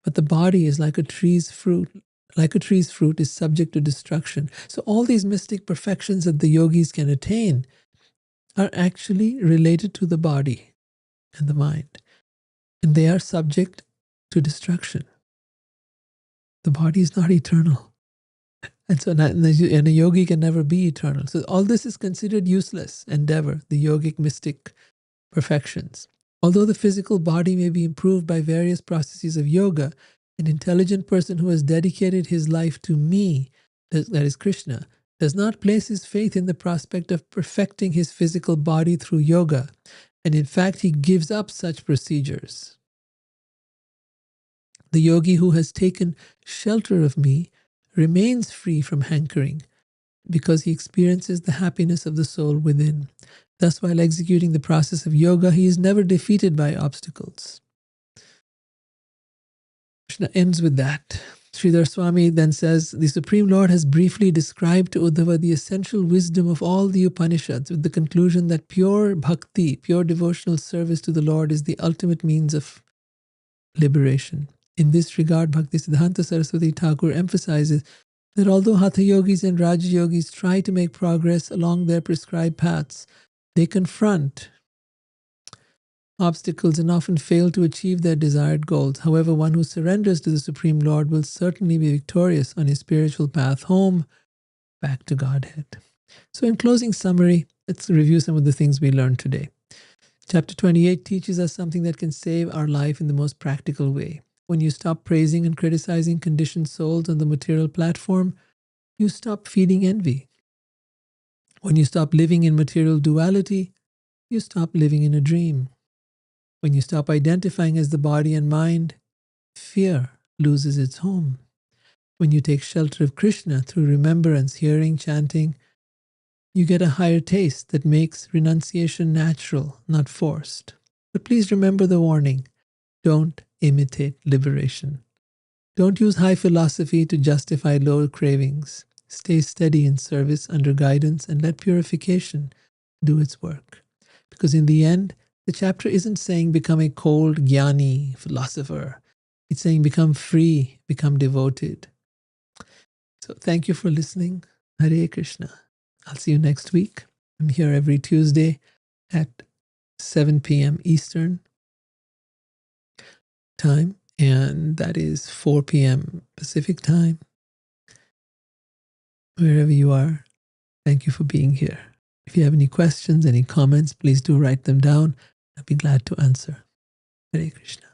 but the body is like a tree's fruit. Like a tree's fruit is subject to destruction. So all these mystic perfections that the yogis can attain are actually related to the body and the mind, and they are subject to destruction. The body is not eternal. And so and a yogi can never be eternal. So all this is considered useless endeavor, the yogic mystic perfections. Although the physical body may be improved by various processes of yoga, an intelligent person who has dedicated his life to me, that is Krishna, does not place his faith in the prospect of perfecting his physical body through yoga, and in fact he gives up such procedures. The yogi who has taken shelter of me remains free from hankering because he experiences the happiness of the soul within. Thus, while executing the process of yoga, he is never defeated by obstacles. Krishna ends with that. Sridhar Swami then says, the Supreme Lord has briefly described to Uddhava the essential wisdom of all the Upanishads with the conclusion that pure bhakti, pure devotional service to the Lord is the ultimate means of liberation. In this regard, Bhaktisiddhanta Saraswati Thakur emphasizes that although Hatha Yogis and Raja Yogis try to make progress along their prescribed paths, they confront obstacles and often fail to achieve their desired goals. However, one who surrenders to the Supreme Lord will certainly be victorious on his spiritual path home, back to Godhead. So in closing summary, let's review some of the things we learned today. Chapter 28 teaches us something that can save our life in the most practical way. When you stop praising and criticizing conditioned souls on the material platform, you stop feeding envy. When you stop living in material duality, you stop living in a dream. When you stop identifying as the body and mind, fear loses its home. When you take shelter of Krishna through remembrance, hearing, chanting, you get a higher taste that makes renunciation natural, not forced. But please remember the warning. Don't imitate liberation. Don't use high philosophy to justify low cravings. Stay steady in service under guidance and let purification do its work. Because in the end, The chapter isn't saying become a cold, Gyani philosopher. It's saying become free, become devoted. So thank you for listening. Hare Krishna. I'll see you next week. I'm here every Tuesday at 7 p.m. Eastern time, and that is 4 p.m. Pacific time. Wherever you are, thank you for being here. If you have any questions, any comments, please do write them down. I'll be glad to answer. Hare Krishna.